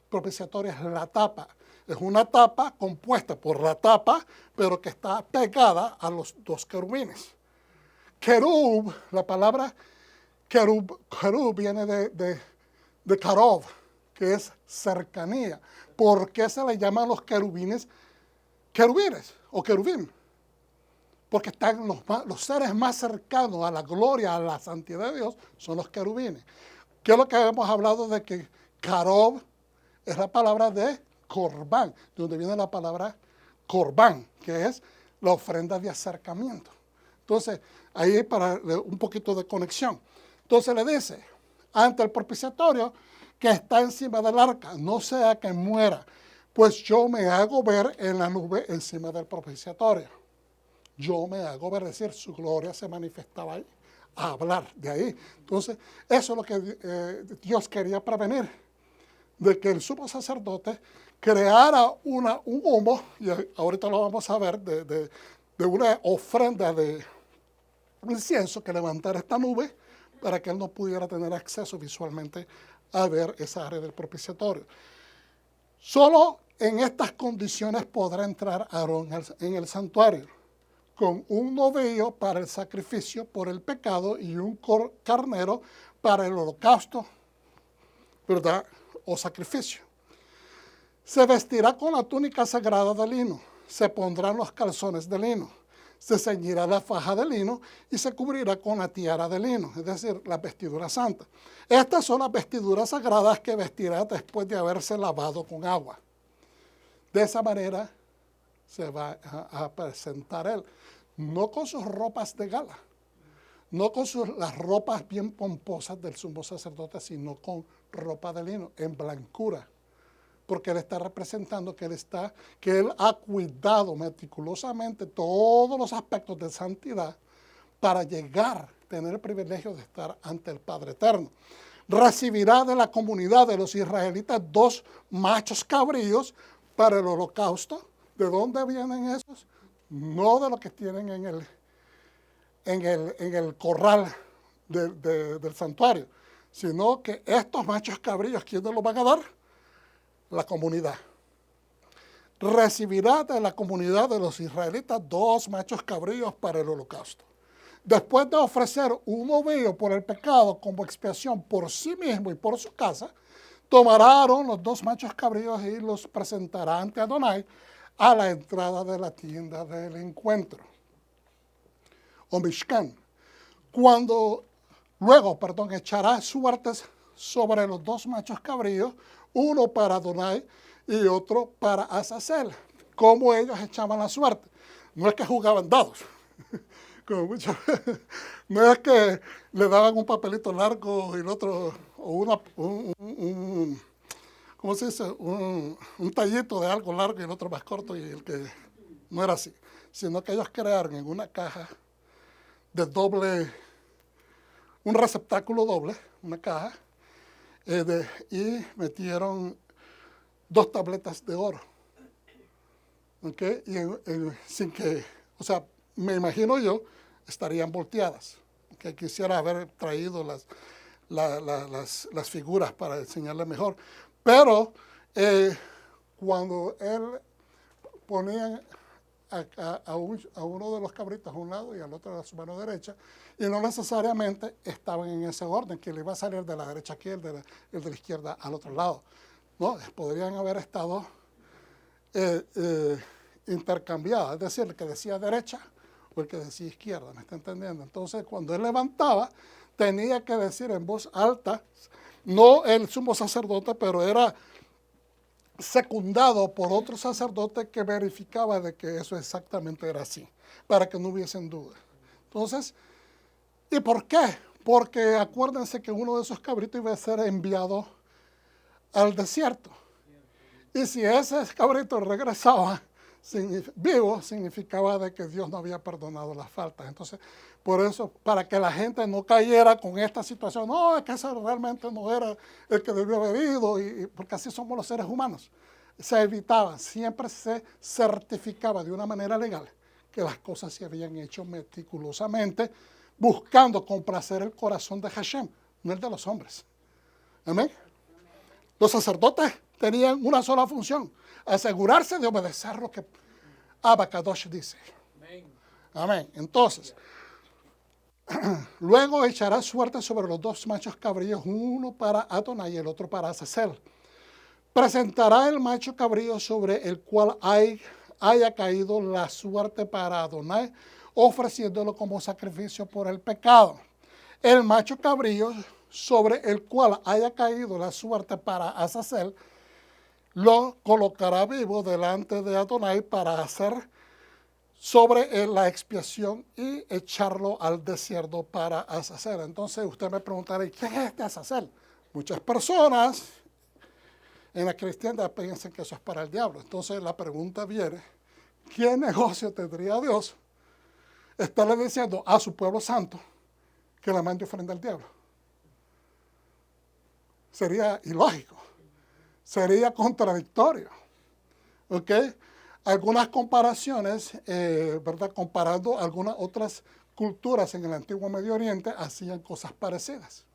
Propiciatorio es la tapa. Es una tapa compuesta por la tapa, pero que está pegada a los dos querubines. Querub, la palabra querub viene de karov, que es cercanía. ¿Por qué se le llaman los querubines o querubín? Porque están los seres más cercanos a la gloria, a la santidad de Dios, son los querubines. ¿Qué es lo que hemos hablado de que karov es la palabra de Corbán, de donde viene la palabra Corbán, que es la ofrenda de acercamiento. Entonces, ahí para un poquito de conexión. Entonces le dice, ante el propiciatorio que está encima del arca, no sea que muera, pues yo me hago ver en la nube encima del propiciatorio. Yo me hago ver, es decir, su gloria se manifestaba ahí, a hablar de ahí. Entonces, eso es lo que Dios quería prevenir, de que el sumo sacerdote creara un humo, y ahorita lo vamos a ver, de una ofrenda de incienso, que levantara esta nube para que él no pudiera tener acceso visualmente a ver esa área del propiciatorio. Solo en estas condiciones podrá entrar Aarón en el santuario, con un novillo para el sacrificio por el pecado y un carnero para el holocausto, ¿verdad? O sacrificio. Se vestirá con la túnica sagrada de lino, se pondrán los calzones de lino, se ceñirá la faja de lino y se cubrirá con la tiara de lino, es decir, la vestidura santa. Estas son las vestiduras sagradas que vestirá después de haberse lavado con agua. De esa manera se va a presentar él, no con sus ropas de gala, no con las ropas bien pomposas del sumo sacerdote, sino con ropa de lino, en blancura, porque él está representando que él ha cuidado meticulosamente todos los aspectos de santidad para llegar a tener el privilegio de estar ante el Padre Eterno. Recibirá de la comunidad de los israelitas 2 machos cabríos para el holocausto. ¿De dónde vienen esos? No de lo que tienen en el corral del santuario, sino que estos machos cabríos, ¿quiénes los van a dar? La comunidad. Recibirá de la comunidad de los israelitas 2 machos cabríos para el holocausto. Después de ofrecer un novillo por el pecado como expiación por sí mismo y por su casa, tomará Aarón los 2 machos cabríos y los presentará ante Adonai a la entrada de la tienda del encuentro, o Mishkan. Luego, echará suertes sobre los 2 machos cabríos, uno para Adonai y otro para Azazel. ¿Cómo ellos echaban la suerte? No es que jugaban dados, no es que le daban un papelito largo y el otro, o ¿cómo se dice? Un tallito de algo largo y el otro más corto, y el que no era así, sino que ellos crearon en una caja de un receptáculo doble, una caja, y metieron 2 tabletas de oro, ¿okay? Y sin que, o sea, me imagino yo, estarían volteadas, que quisiera haber traído las figuras para enseñarle mejor, pero cuando él ponía a uno de los cabritos a un lado y al otro a su mano derecha, y no necesariamente estaban en ese orden, que le iba a salir de la derecha aquí, el de la izquierda al otro lado. No, podrían haber estado intercambiadas, es decir, el que decía derecha o el que decía izquierda, ¿me está entendiendo? Entonces, cuando él levantaba, tenía que decir en voz alta, no el sumo sacerdote, pero era secundado por otro sacerdote que verificaba de que eso exactamente era así, para que no hubiesen duda. Entonces, ¿y por qué? Porque acuérdense que uno de esos cabritos iba a ser enviado al desierto. Y si ese cabrito regresaba vivo, significaba de que Dios no había perdonado las faltas. Entonces, por eso, para que la gente no cayera con esta situación, no, es que ese realmente no era el que debió haber ido, porque así somos los seres humanos. Se evitaba, siempre se certificaba de una manera legal que las cosas se habían hecho meticulosamente, buscando complacer el corazón de Hashem, no el de los hombres. Amén. Los sacerdotes tenían una sola función: asegurarse de obedecer lo que Abacadosh dice. Amén. Entonces, luego echará suerte sobre los 2 machos cabríos, uno para Adonai y el otro para Azazel. Presentará el macho cabrío sobre el cual haya caído la suerte para Adonai, ofreciéndolo como sacrificio por el pecado. El macho cabrío sobre el cual haya caído la suerte para Azazel, lo colocará vivo delante de Adonai para hacer sobre la expiación y echarlo al desierto para Azazel. Entonces usted me preguntará, ¿qué es este Azazel? Muchas personas en la cristiandad piensan que eso es para el diablo. Entonces la pregunta viene, ¿qué negocio tendría Dios estarle diciendo a su pueblo santo que le mande ofrenda al diablo? Sería ilógico, sería contradictorio. ¿ok? Algunas comparaciones, ¿verdad? Comparando algunas otras culturas en el antiguo Medio Oriente, hacían cosas parecidas,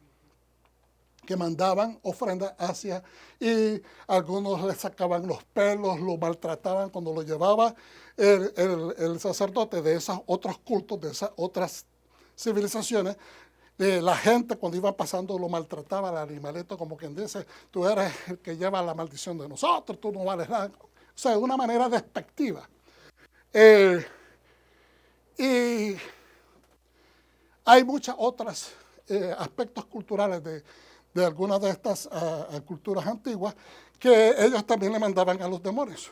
que mandaban ofrendas hacia, y algunos le sacaban los pelos, lo maltrataban cuando lo llevaba el sacerdote de esos otros cultos, de esas otras civilizaciones. La gente cuando iba pasando lo maltrataba al animalito, como quien dice, tú eres el que lleva la maldición de nosotros, tú no vales nada. O sea, de una manera despectiva. Y hay muchos otros aspectos culturales de algunas de estas culturas antiguas que ellos también le mandaban a los demonios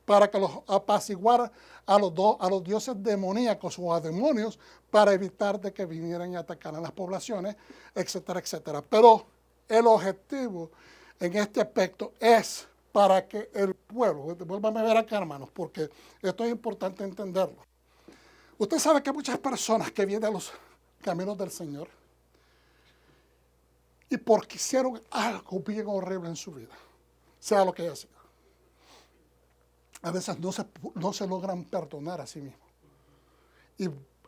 para que los apaciguara a los dioses demoníacos o a demonios para evitar de que vinieran y atacaran las poblaciones, etcétera, etcétera. Pero el objetivo en este aspecto es para que el pueblo, vuélvame a ver acá, hermanos, porque esto es importante entenderlo. Usted sabe que muchas personas que vienen a los caminos del Señor y porque hicieron algo bien horrible en su vida, sea lo que haya sido, a veces no se logran perdonar a sí mismos.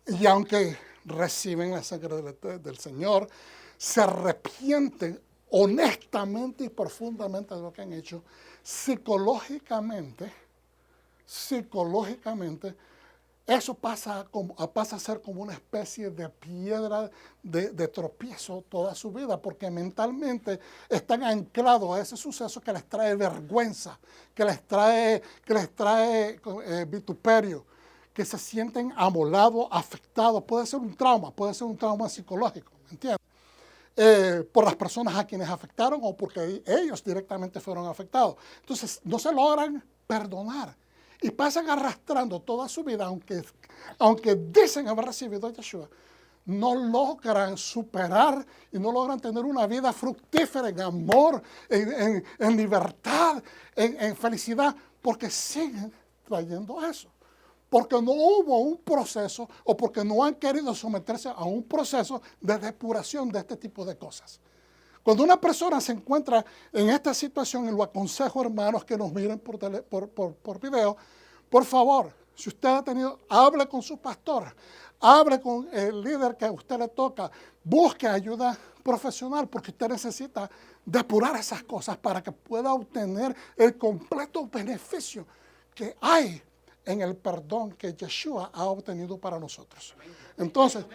Y aunque reciben la sangre del Señor, se arrepienten honestamente y profundamente de lo que han hecho, psicológicamente, eso pasa a ser como una especie de piedra de tropiezo toda su vida, porque mentalmente están anclados a ese suceso que les trae vergüenza, que les trae vituperio, que se sienten amolados, afectados. Puede ser un trauma psicológico, ¿me entiendes? Por las personas a quienes afectaron o porque ellos directamente fueron afectados. Entonces, no se logran perdonar. Y pasan arrastrando toda su vida, aunque dicen haber recibido a Yeshua, no logran superar y no logran tener una vida fructífera en amor, en libertad, en felicidad, porque siguen trayendo eso. Porque no hubo un proceso o porque no han querido someterse a un proceso de depuración de este tipo de cosas. Cuando una persona se encuentra en esta situación, y lo aconsejo, hermanos, que nos miren por video, por favor, si usted ha tenido, hable con su pastor, hable con el líder que a usted le toca, busque ayuda profesional, porque usted necesita depurar esas cosas para que pueda obtener el completo beneficio que hay en el perdón que Yeshua ha obtenido para nosotros. Entonces,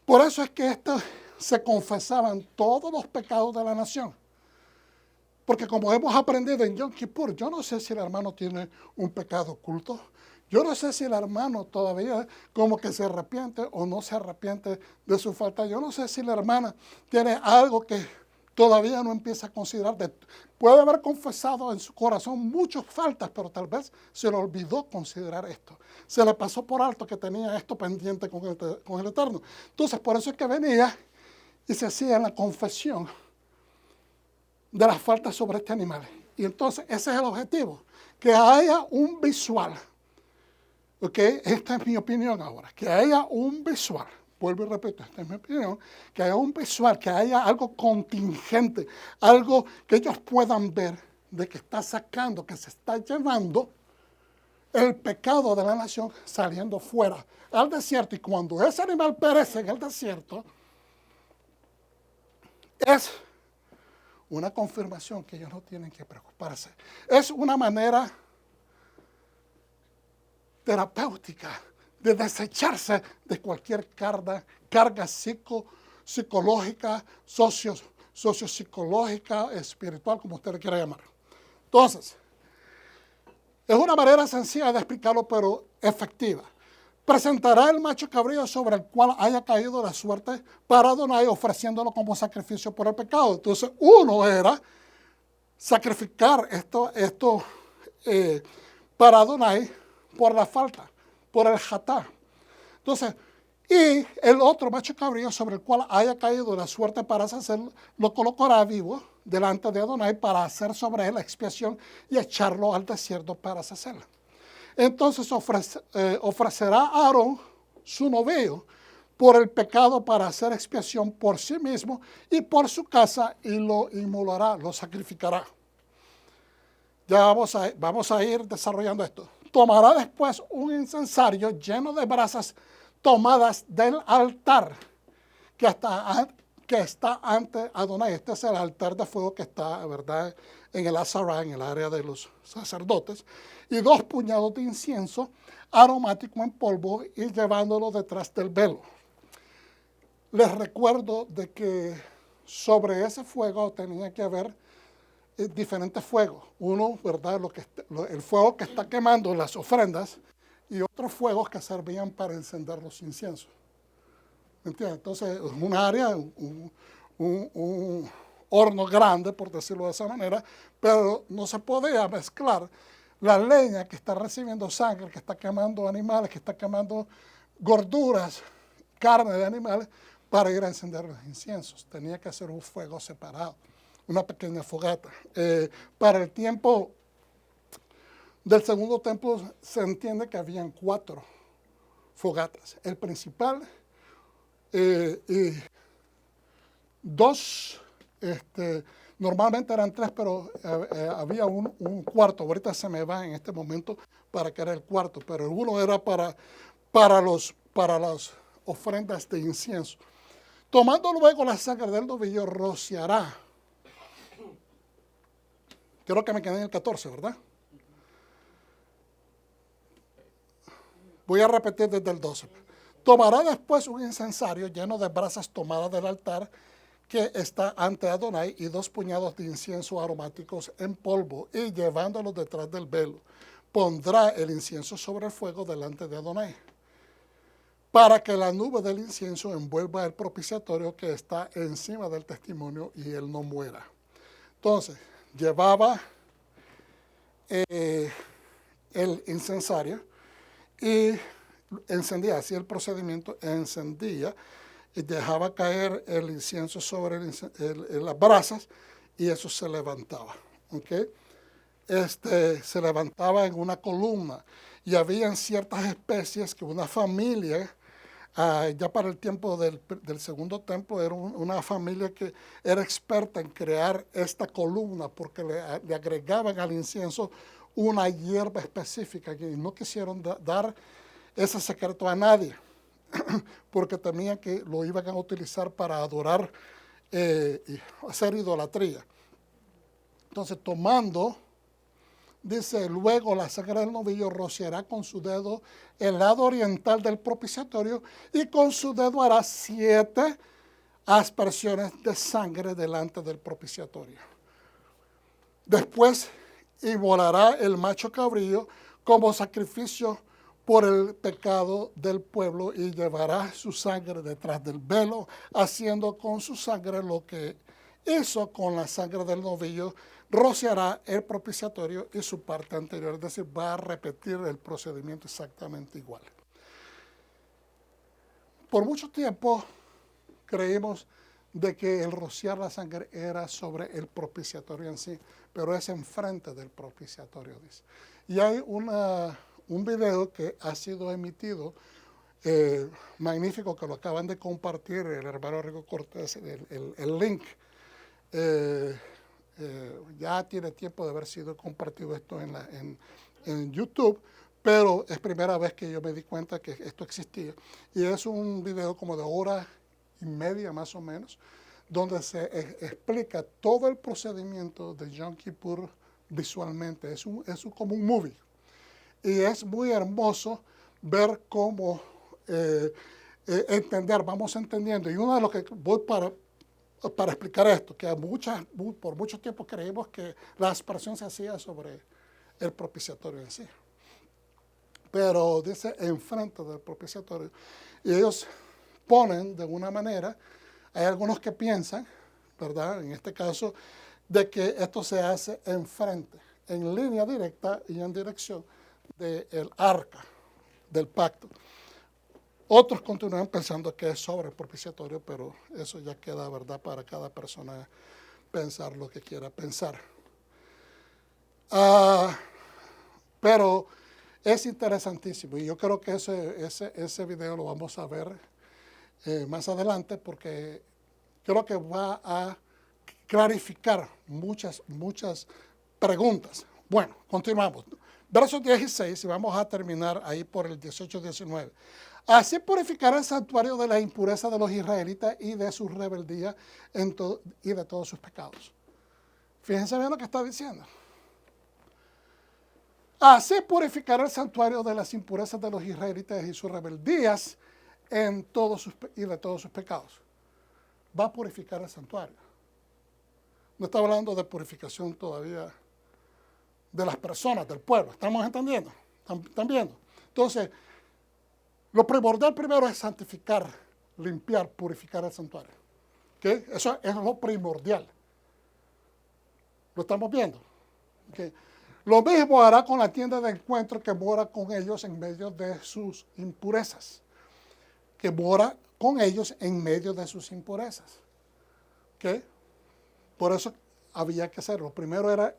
por eso es que se confesaban todos los pecados de la nación. Porque como hemos aprendido en Yom Kippur, yo no sé si el hermano tiene un pecado oculto. Yo no sé si el hermano todavía como que se arrepiente o no se arrepiente de su falta. Yo no sé si la hermana tiene algo que todavía no empieza a considerar. Puede haber confesado en su corazón muchas faltas, pero tal vez se le olvidó considerar esto. Se le pasó por alto que tenía esto pendiente con el Eterno. Entonces, por eso es que venía y se hacía la confesión de las faltas sobre este animal. Y entonces ese es el objetivo, que haya un visual. ¿Ok? Esta es mi opinión ahora, que haya un visual. Vuelvo y repito, esta es mi opinión, que haya un visual, que haya algo contingente, algo que ellos puedan ver de que está sacando, que se está llevando el pecado de la nación saliendo fuera al desierto. Y cuando ese animal perece en el desierto, es una confirmación que ellos no tienen que preocuparse. Es una manera terapéutica de desecharse de cualquier carga psicológica, sociopsicológica, espiritual, como usted le quiera llamar. Entonces, es una manera sencilla de explicarlo, pero efectiva. Presentará el macho cabrío sobre el cual haya caído la suerte para Adonai, ofreciéndolo como sacrificio por el pecado. Entonces, uno era sacrificar esto para Adonai por la falta, por el jatá. Entonces, y el otro macho cabrío sobre el cual haya caído la suerte para hacerlo, lo colocará vivo delante de Adonai para hacer sobre él la expiación y echarlo al desierto para hacerlo. Entonces ofrecerá a Aarón su novillo por el pecado para hacer expiación por sí mismo y por su casa, y lo inmolará, lo sacrificará. Ya vamos a ir desarrollando esto. Tomará después un incensario lleno de brasas tomadas del altar que está ante Adonai. Este es el altar de fuego que está, ¿verdad?, en el Azará, en el área de los sacerdotes. Y 2 puñados de incienso aromático en polvo y llevándolo detrás del velo. Les recuerdo de que sobre ese fuego tenía que haber diferentes fuegos. Uno, ¿verdad?, el fuego que está quemando las ofrendas y otros fuegos que servían para encender los inciensos. ¿Me entiendes? Entonces, es un área, un horno grande, por decirlo de esa manera, pero no se podía mezclar la leña que está recibiendo sangre, que está quemando animales, que está quemando gorduras, carne de animales, para ir a encender los inciensos. Tenía que hacer un fuego separado, una pequeña fogata. Para el tiempo del segundo templo se entiende que habían 4 fogatas. El principal, y 2, normalmente eran 3, pero había un cuarto. Ahorita se me va en este momento para que era el cuarto, pero el uno era para las ofrendas de incienso. Tomando luego la sangre del novillo, rociará. Creo que me quedé en el 14, ¿verdad? Voy a repetir desde el 12. Tomará después un incensario lleno de brasas tomadas del altar que está ante Adonai y 2 puñados de incienso aromáticos en polvo y llevándolos detrás del velo. Pondrá el incienso sobre el fuego delante de Adonai, para que la nube del incienso envuelva el propiciatorio que está encima del testimonio y él no muera. Entonces, llevaba el incensario y encendía, hacía el procedimiento, encendía y dejaba caer el incienso sobre las brasas y eso se levantaba. ¿Okay? Se levantaba en una columna y habían ciertas especies que una familia, ya para el tiempo del segundo templo, era una familia que era experta en crear esta columna porque le agregaban al incienso una hierba específica y no quisieron dar ese secreto a nadie porque temían que lo iban a utilizar para adorar y hacer idolatría. Entonces, tomando, dice, luego la sangre del novillo rociará con su dedo el lado oriental del propiciatorio y con su dedo hará 7 aspersiones de sangre delante del propiciatorio. Después inmolará el macho cabrío como sacrificio por el pecado del pueblo y llevará su sangre detrás del velo, haciendo con su sangre lo que hizo con la sangre del novillo. Rociará el propiciatorio y su parte anterior, es decir, va a repetir el procedimiento exactamente igual. Por mucho tiempo creímos de que el rociar la sangre era sobre el propiciatorio en sí, pero es enfrente del propiciatorio, dice. Y hay un video que ha sido emitido, magnífico, que lo acaban de compartir el hermano Rico Cortés, el link. Ya tiene tiempo de haber sido compartido esto en YouTube, pero es primera vez que yo me di cuenta que esto existía. Y es un video como de 1:30 más o menos, donde se explica todo el procedimiento de Yom Kippur visualmente. Es como un movie. Y es muy hermoso ver cómo vamos entendiendo. Y uno de los que voy para explicar esto, que por mucho tiempo creímos que la aspersión se hacía sobre el propiciatorio en sí. Pero dice enfrente del propiciatorio. Y ellos ponen de una manera, hay algunos que piensan, ¿verdad?, en este caso, de que esto se hace enfrente, en línea directa y en dirección del arca del pacto. Otros continúan pensando que es sobre el propiciatorio, pero eso ya queda, ¿verdad?, para cada persona pensar lo que quiera pensar. Pero es interesantísimo y yo creo que ese video lo vamos a ver más adelante porque creo que va a clarificar muchas preguntas. Bueno, continuamos. Versos 16, y vamos a terminar ahí por el 18-19. Así purificará el santuario de la impureza de los israelitas y de su rebeldía y de todos sus pecados. Fíjense bien lo que está diciendo. Así purificará el santuario de las impurezas de los israelitas y sus rebeldías y de todos sus pecados. Va a purificar el santuario. No está hablando de purificación todavía de las personas, del pueblo. ¿Estamos entendiendo? ¿Están viendo? Entonces, lo primordial primero es santificar, limpiar, purificar el santuario. ¿Okay? Eso es lo primordial. ¿Lo estamos viendo? ¿Okay? Lo mismo hará con la tienda de encuentro que mora con ellos en medio de sus impurezas. Que mora con ellos en medio de sus impurezas. ¿Okay? Por eso había que hacerlo. Primero era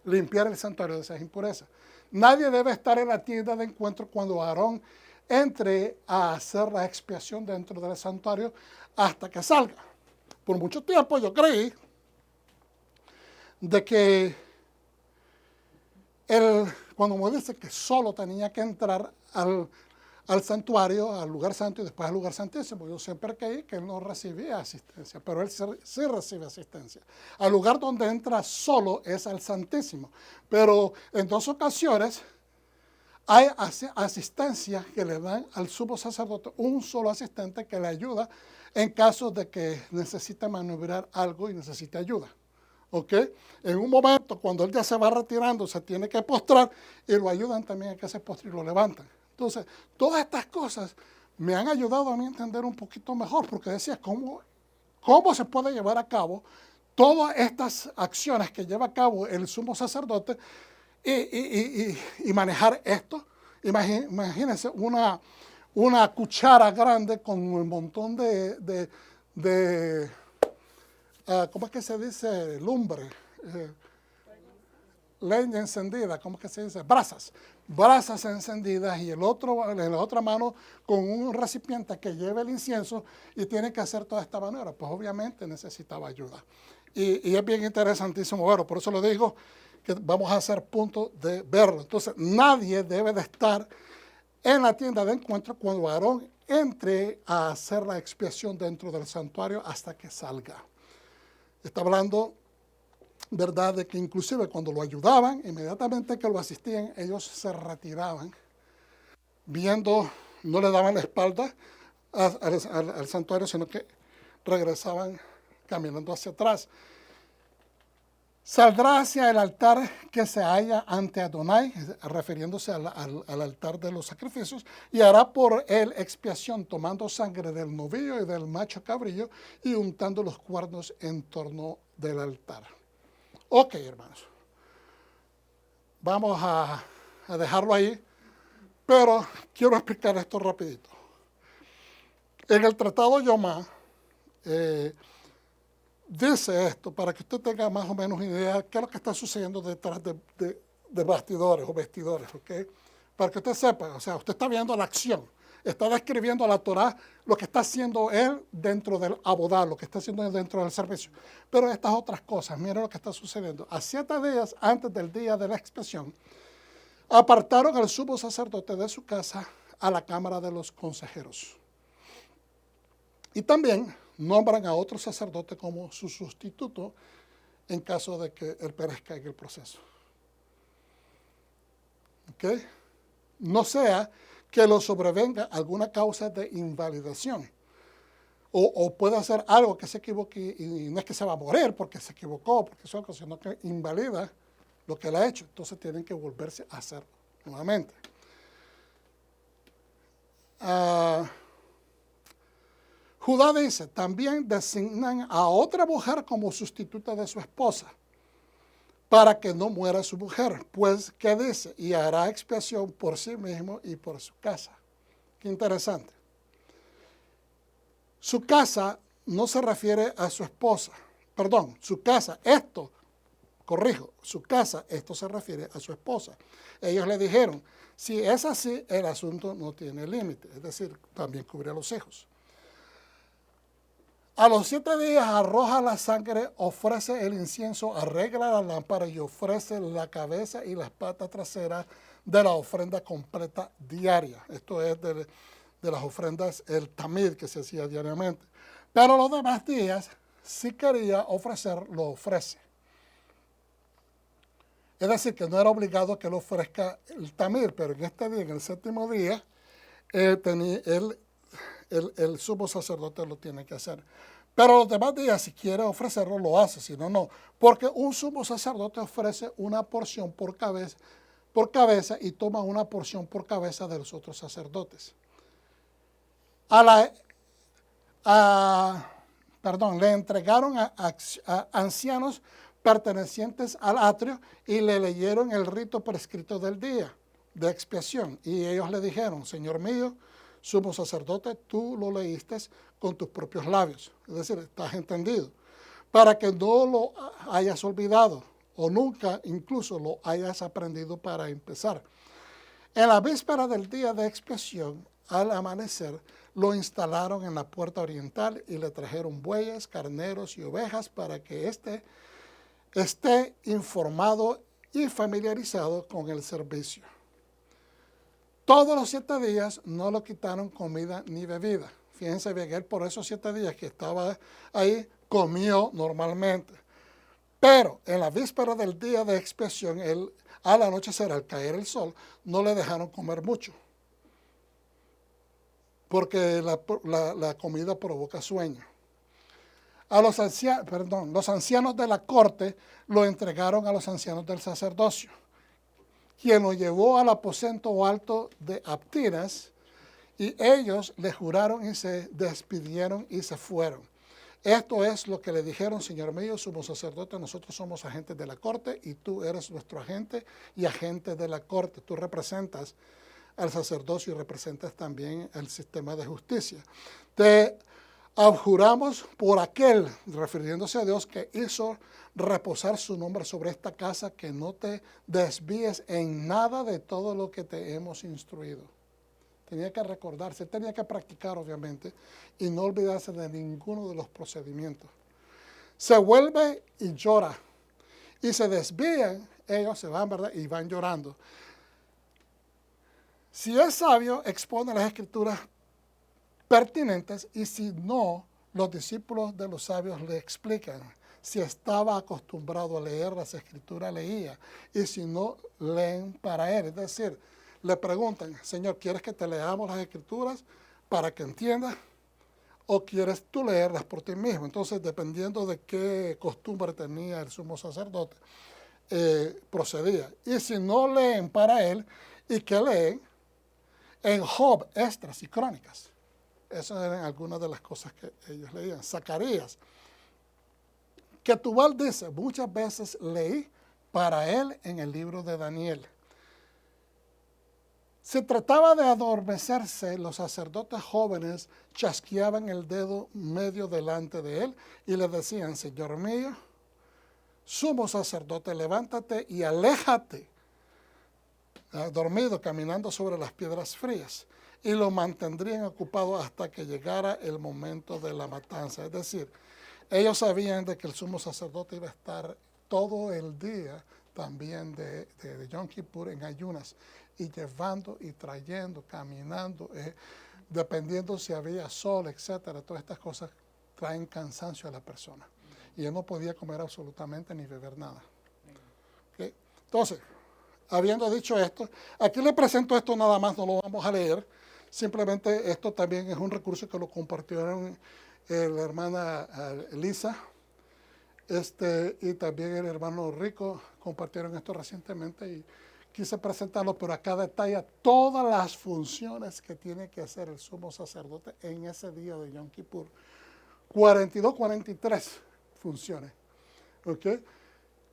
limpiar el santuario de esas impurezas. Nadie debe estar en la tienda de encuentro cuando Aarón entre a hacer la expiación dentro del santuario hasta que salga. Por mucho tiempo yo creí de que cuando me dice que solo tenía que entrar al santuario, al lugar santo y después al lugar santísimo, yo siempre creí que él no recibía asistencia, pero él sí recibe asistencia. Al lugar donde entra solo es al santísimo, pero en 2 ocasiones hay asistencia que le dan al sumo sacerdote, un solo asistente que le ayuda en caso de que necesite maniobrar algo y necesite ayuda. ¿Ok? En un momento, cuando él ya se va retirando, se tiene que postrar y lo ayudan también a que se postre y lo levantan. Entonces, todas estas cosas me han ayudado a mí a entender un poquito mejor, porque decía, ¿cómo se puede llevar a cabo todas estas acciones que lleva a cabo el sumo sacerdote y manejar esto? Imagínense una cuchara grande con un montón ¿cómo es que se dice? Lumbre. Leña encendida, ¿cómo es que se dice? Brasas encendidas y en la otra mano con un recipiente que lleve el incienso y tiene que hacer toda esta manera. Pues obviamente necesitaba ayuda. Y es bien interesantísimo verlo, por eso le digo que vamos a hacer punto de verlo. Entonces, nadie debe de estar en la tienda de encuentro cuando Aarón entre a hacer la expiación dentro del santuario hasta que salga. Está hablando, ¿verdad?, de que inclusive cuando lo ayudaban, inmediatamente que lo asistían, ellos se retiraban, no le daban la espalda al santuario, sino que regresaban caminando hacia atrás. Saldrá hacia el altar que se halla ante Adonai, refiriéndose al altar de los sacrificios, y hará por él expiación, tomando sangre del novillo y del macho cabrillo y untando los cuernos en torno del altar. Ok, hermanos. Vamos a dejarlo ahí, pero quiero explicar esto rapidito. En el Tratado Yomá, dice esto para que usted tenga más o menos idea de qué es lo que está sucediendo detrás de bastidores o vestidores, ¿ok? Para que usted sepa, o sea, usted está viendo la acción, está describiendo a la Torá lo que está haciendo él dentro del abodá, lo que está haciendo él dentro del servicio. Pero estas otras cosas, miren lo que está sucediendo. A 7 días antes del día de la expiación, apartaron al sumo sacerdote de su casa a la cámara de los consejeros. Y también nombran a otro sacerdote como su sustituto en caso de que él perezca en el proceso. ¿Ok? No sea que lo sobrevenga alguna causa de invalidación. O puede hacer algo que se equivoque y no es que se va a morir porque se equivocó, porque eso, sino que invalida lo que él ha hecho. Entonces tienen que volverse a hacer nuevamente. Judá dice, también designan a otra mujer como sustituta de su esposa, para que no muera su mujer. Pues, ¿qué dice? Y hará expiación por sí mismo y por su casa. Qué interesante. Su casa no se refiere a su esposa. Perdón, su casa, su casa, esto se refiere a su esposa. Ellos le dijeron, si es así, el asunto no tiene límite. Es decir, también cubre a los hijos. A los 7 días arroja la sangre, ofrece el incienso, arregla la lámpara y ofrece la cabeza y las patas traseras de la ofrenda completa diaria. Esto es de las ofrendas, el tamid que se hacía diariamente. Pero los demás días, si quería ofrecer, lo ofrece. Es decir, que no era obligado que él ofrezca el tamid, pero en este día, en el 7º día, el sumo sacerdote lo tiene que hacer. Pero los demás días, si quiere ofrecerlo, lo hace, si no, no. Porque un sumo sacerdote ofrece una porción por cabeza y toma una porción por cabeza de los otros sacerdotes. Le entregaron a ancianos pertenecientes al atrio y le leyeron el rito prescrito del día de expiación. Y ellos le dijeron, Señor mío, sumo sacerdote, tú lo leíste con tus propios labios. Es decir, estás entendido. Para que no lo hayas olvidado o nunca incluso lo hayas aprendido para empezar. En la víspera del día de expiación, al amanecer, lo instalaron en la puerta oriental y le trajeron bueyes, carneros y ovejas para que esté informado y familiarizado con el servicio. Todos los 7 días no le quitaron comida ni bebida. Fíjense bien, él por esos 7 días que estaba ahí comió normalmente. Pero en la víspera del día de expiación, él, al anochecer, al caer el sol, no le dejaron comer mucho. Porque la comida provoca sueño. Los ancianos de la corte lo entregaron a los ancianos del sacerdocio, quien lo llevó al aposento alto de Abtinas, y ellos le juraron y se despidieron y se fueron. Esto es lo que le dijeron, Señor mío, sumo sacerdote, nosotros somos agentes de la corte y tú eres nuestro agente y agente de la corte. Tú representas al sacerdocio y representas también el sistema de justicia. Te abjuramos por aquel, refiriéndose a Dios, que hizo reposar su nombre sobre esta casa, que no te desvíes en nada de todo lo que te hemos instruido. Tenía que recordarse, tenía que practicar, obviamente, y no olvidarse de ninguno de los procedimientos. Se vuelve y llora, y se desvían, ellos se van, ¿verdad? Y van llorando. Si es sabio, expone las escrituras pertinentes, y si no, los discípulos de los sabios le explican. Si estaba acostumbrado a leer las escrituras, leía, y si no, leen para él. Es decir, le preguntan, Señor, ¿quieres que te leamos las escrituras para que entiendas? ¿O quieres tú leerlas por ti mismo? Entonces, dependiendo de qué costumbre tenía el sumo sacerdote, procedía. Y si no leen para él, ¿y qué leen? En Job, Esdras y Crónicas. Esas eran algunas de las cosas que ellos leían. Zacarías. Que Tubal dice, muchas veces leí para él en el libro de Daniel. Se trataba de adormecerse, los sacerdotes jóvenes chasqueaban el dedo medio delante de él y le decían, Señor mío, sumo sacerdote, levántate y aléjate, dormido, caminando sobre las piedras frías, y lo mantendrían ocupado hasta que llegara el momento de la matanza. Es decir, ellos sabían de que el sumo sacerdote iba a estar todo el día también de Yom Kippur en ayunas, y llevando y trayendo, caminando, dependiendo si había sol, etcétera. Todas estas cosas traen cansancio a la persona. Y él no podía comer absolutamente ni beber nada. ¿Okay? Entonces, habiendo dicho esto, aquí le presento esto nada más, no lo vamos a leer. Simplemente esto también es un recurso que lo compartieron la hermana Elisa, y también el hermano Rico compartieron esto recientemente y quise presentarlo, pero acá detalla todas las funciones que tiene que hacer el sumo sacerdote en ese día de Yom Kippur. 42, 43 funciones. ¿Ok?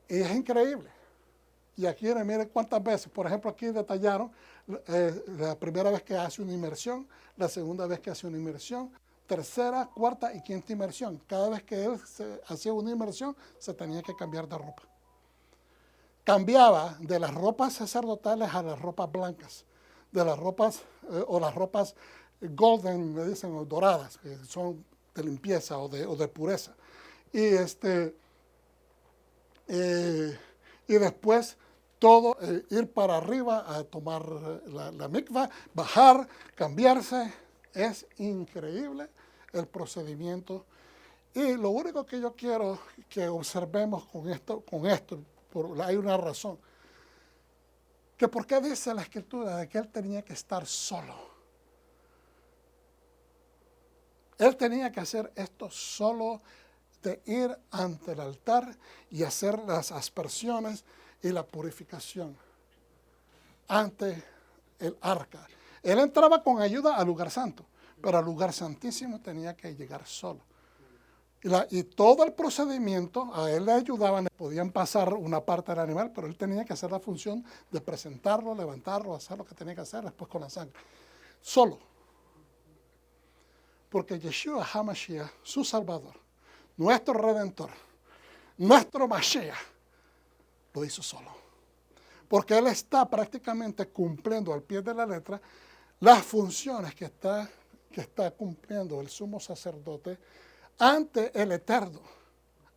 Y es increíble. Y aquí miren cuántas veces, por ejemplo, aquí detallaron la primera vez que hace una inmersión, la segunda vez que hace una inmersión, tercera, cuarta y quinta inmersión. Cada vez que él hacía una inmersión, se tenía que cambiar de ropa. Cambiaba de las ropas sacerdotales a las ropas blancas, de las ropas o las ropas golden, le dicen, o doradas, que son limpieza o de pureza. Y, y después todo, ir para arriba a tomar la mikvah, bajar, cambiarse. Es increíble el procedimiento. Y lo único que yo quiero que observemos con esto hay una razón. Que por qué dice la Escritura de que él tenía que estar solo. Él tenía que hacer esto solo, de ir ante el altar y hacer las aspersiones y la purificación ante el arca. Él entraba con ayuda al lugar santo, pero al lugar santísimo tenía que llegar solo. Y todo el procedimiento, a él le ayudaban, le podían pasar una parte del animal, pero él tenía que hacer la función de presentarlo, levantarlo, hacer lo que tenía que hacer después con la sangre. Solo. Porque Yeshua HaMashiach, su Salvador, nuestro Redentor, nuestro Mashiach, lo hizo solo. Porque él está prácticamente cumpliendo al pie de la letra las funciones que está cumpliendo el sumo sacerdote ante el Eterno,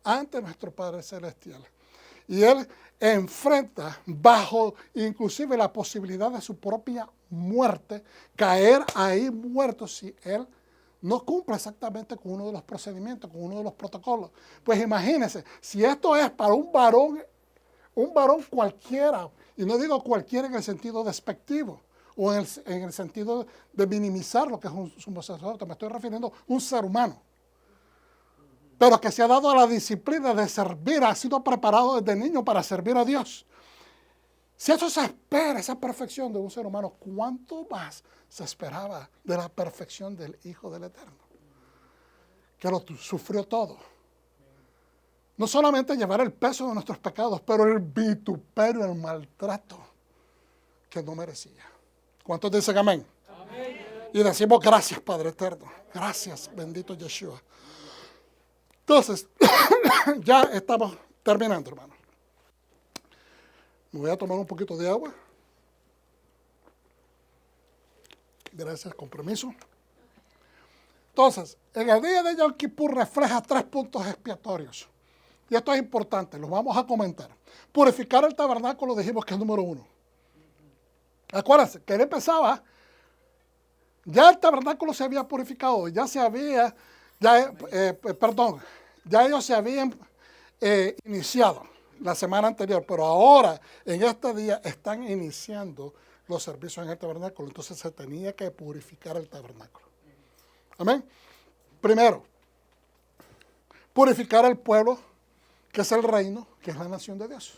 ante nuestro Padre Celestial. Y él enfrenta bajo inclusive la posibilidad de su propia muerte, caer ahí muerto si él no cumple exactamente con uno de los procedimientos, con uno de los protocolos. Pues imagínense, si esto es para un varón cualquiera, y no digo cualquiera en el sentido despectivo, o en el sentido de minimizar lo que es un sumo sacerdote, me estoy refiriendo a un ser humano, pero que se ha dado a la disciplina de servir, ha sido preparado desde niño para servir a Dios. Si eso se espera, esa perfección de un ser humano, ¿cuánto más se esperaba de la perfección del Hijo del Eterno? Que lo sufrió todo. No solamente llevar el peso de nuestros pecados, pero el vituperio, el maltrato que no merecía. ¿Cuántos dicen amén? Amén. Y decimos gracias, Padre Eterno. Gracias, bendito Yeshua. Entonces, ya estamos terminando, hermano. Me voy a tomar un poquito de agua. Gracias, compromiso. Entonces, en el día de Yom Kippur refleja 3 puntos expiatorios. Y esto es importante, los vamos a comentar. Purificar el tabernáculo dijimos que es número 1. Acuérdense, que él empezaba, ya el tabernáculo se había purificado, ya ellos se habían iniciado la semana anterior, pero ahora, en este día, están iniciando los servicios en el tabernáculo, entonces se tenía que purificar el tabernáculo. Amén. Primero, purificar el pueblo, que es el reino, que es la nación de Dios.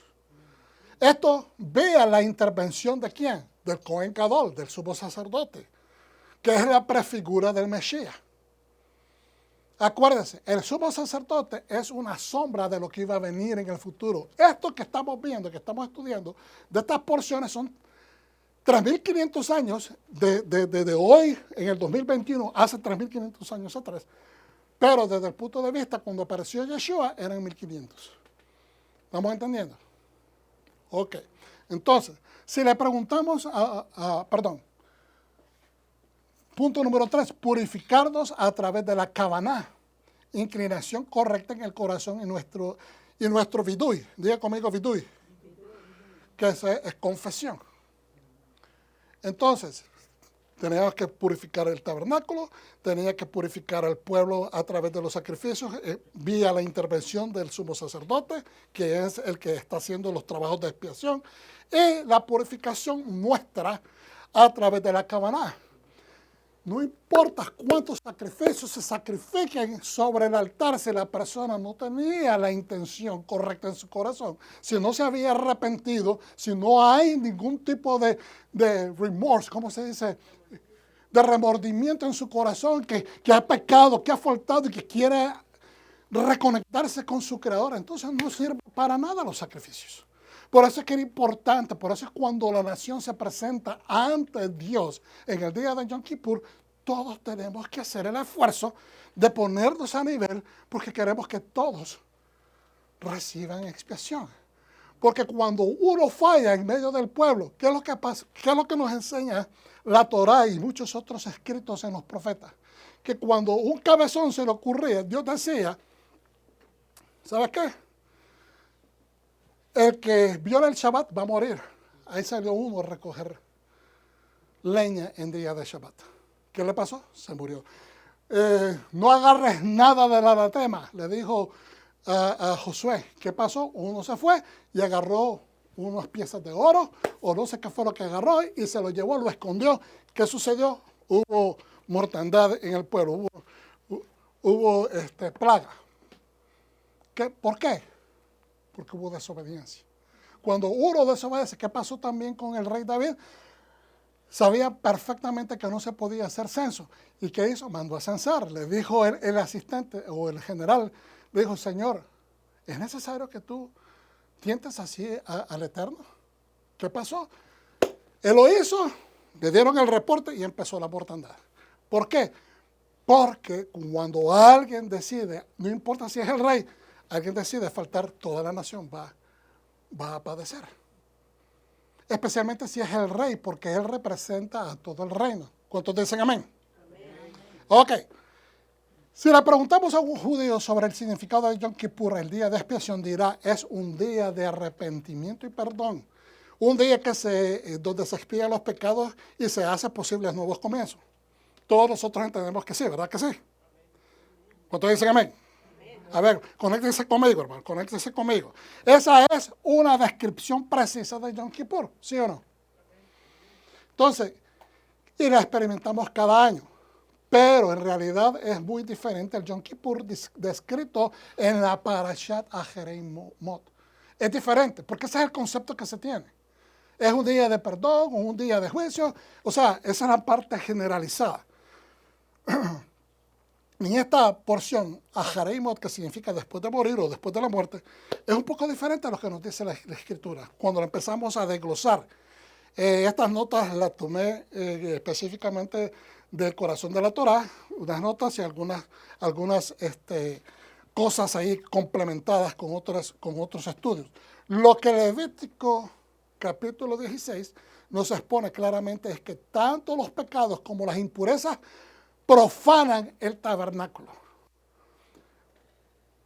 Esto vea la intervención de ¿quién? Del Cohen Gadol, del sumo sacerdote, que es la prefigura del Mesías. Acuérdense, el sumo sacerdote es una sombra de lo que iba a venir en el futuro. Esto que estamos viendo, que estamos estudiando, de estas porciones son 3.500 años de hoy, en el 2021, hace 3.500 años atrás. Pero desde el punto de vista, cuando apareció Yeshua, eran 1.500. ¿Estamos entendiendo? Ok. Entonces, si le preguntamos punto número 3, purificarnos a través de la kavaná, inclinación correcta en el corazón y nuestro vidui. Diga conmigo vidui, que es confesión. Entonces, tenía que purificar el tabernáculo, tenía que purificar al pueblo a través de los sacrificios, vía la intervención del sumo sacerdote, que es el que está haciendo los trabajos de expiación, y la purificación nuestra a través de la kavaná. No importa cuántos sacrificios se sacrifiquen sobre el altar, si la persona no tenía la intención correcta en su corazón, si no se había arrepentido, si no hay ningún tipo de remorse, ¿cómo se dice? De remordimiento en su corazón, que ha pecado, que ha faltado y que quiere reconectarse con su Creador, entonces no sirve para nada los sacrificios. Por eso es que era importante, por eso es cuando la nación se presenta ante Dios en el día de Yom Kippur, todos tenemos que hacer el esfuerzo de ponernos a nivel porque queremos que todos reciban expiación. Porque cuando uno falla en medio del pueblo, ¿qué es lo que pasa? ¿Qué es lo que nos enseña la Torá y muchos otros escritos en los profetas? que cuando un cabezón se le ocurría, Dios decía, ¿sabes qué? El que viola el Shabbat va a morir. Ahí salió uno a recoger leña en día de Shabbat. ¿Qué le pasó? Se murió. No agarres nada del anatema, le dijo a Josué. ¿Qué pasó? Uno se fue y agarró unas piezas de oro, o no sé qué fue lo que agarró, y se lo llevó, lo escondió. ¿Qué sucedió? Hubo mortandad en el pueblo, hubo plaga. ¿Por qué? Porque hubo desobediencia. Cuando uno desobedece, ¿qué pasó también con el rey David? Sabía perfectamente que no se podía hacer censo. ¿Y qué hizo? Mandó a censar. Le dijo el asistente o el general, le dijo, Señor, ¿es necesario que tú tientes así al Eterno? ¿Qué pasó? Él lo hizo, le dieron el reporte y empezó la mortandad. ¿Por qué? Porque cuando alguien decide, no importa si es el rey, alguien decide faltar, toda la nación va a padecer. Especialmente si es el rey, porque él representa a todo el reino. ¿Cuántos dicen amén? Amén. Ok. Si le preguntamos a un judío sobre el significado de Yom Kippur, el día de expiación, dirá, es un día de arrepentimiento y perdón. Un día donde se expían los pecados y se hacen posibles nuevos comienzos. Todos nosotros entendemos que sí, ¿verdad que sí? ¿Cuántos dicen amén? A ver, conéctense conmigo, hermano, conéctense conmigo. Esa es una descripción precisa de Yom Kippur, ¿sí o no? Entonces, y la experimentamos cada año. Pero en realidad es muy diferente el Yom Kippur descrito en la Parashat Ajerei Mot. Es diferente, porque ese es el concepto que se tiene. Es un día de perdón, un día de juicio. O sea, esa es la parte generalizada. En esta porción, Ajerei Mot, que significa después de morir o después de la muerte, es un poco diferente a lo que nos dice la Escritura. Cuando empezamos a desglosar, estas notas las tomé específicamente del corazón de la Torá, unas notas y algunas cosas ahí complementadas con otros estudios. Lo que Levítico capítulo 16 nos expone claramente es que tanto los pecados como las impurezas profanan el tabernáculo.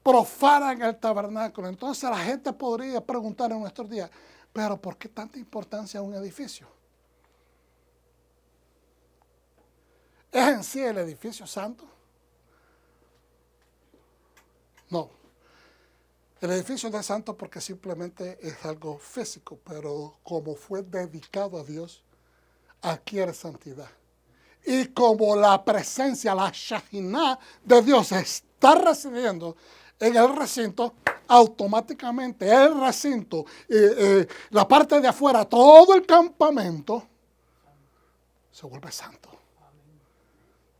Profanan el tabernáculo. Entonces la gente podría preguntar en nuestros días, pero ¿por qué tanta importancia a un edificio? ¿Es en sí el edificio santo? No. El edificio no es santo porque simplemente es algo físico, pero como fue dedicado a Dios, adquiere santidad. Y como la presencia, la Shahinah de Dios está residiendo en el recinto, automáticamente el recinto, la parte de afuera, todo el campamento, se vuelve santo.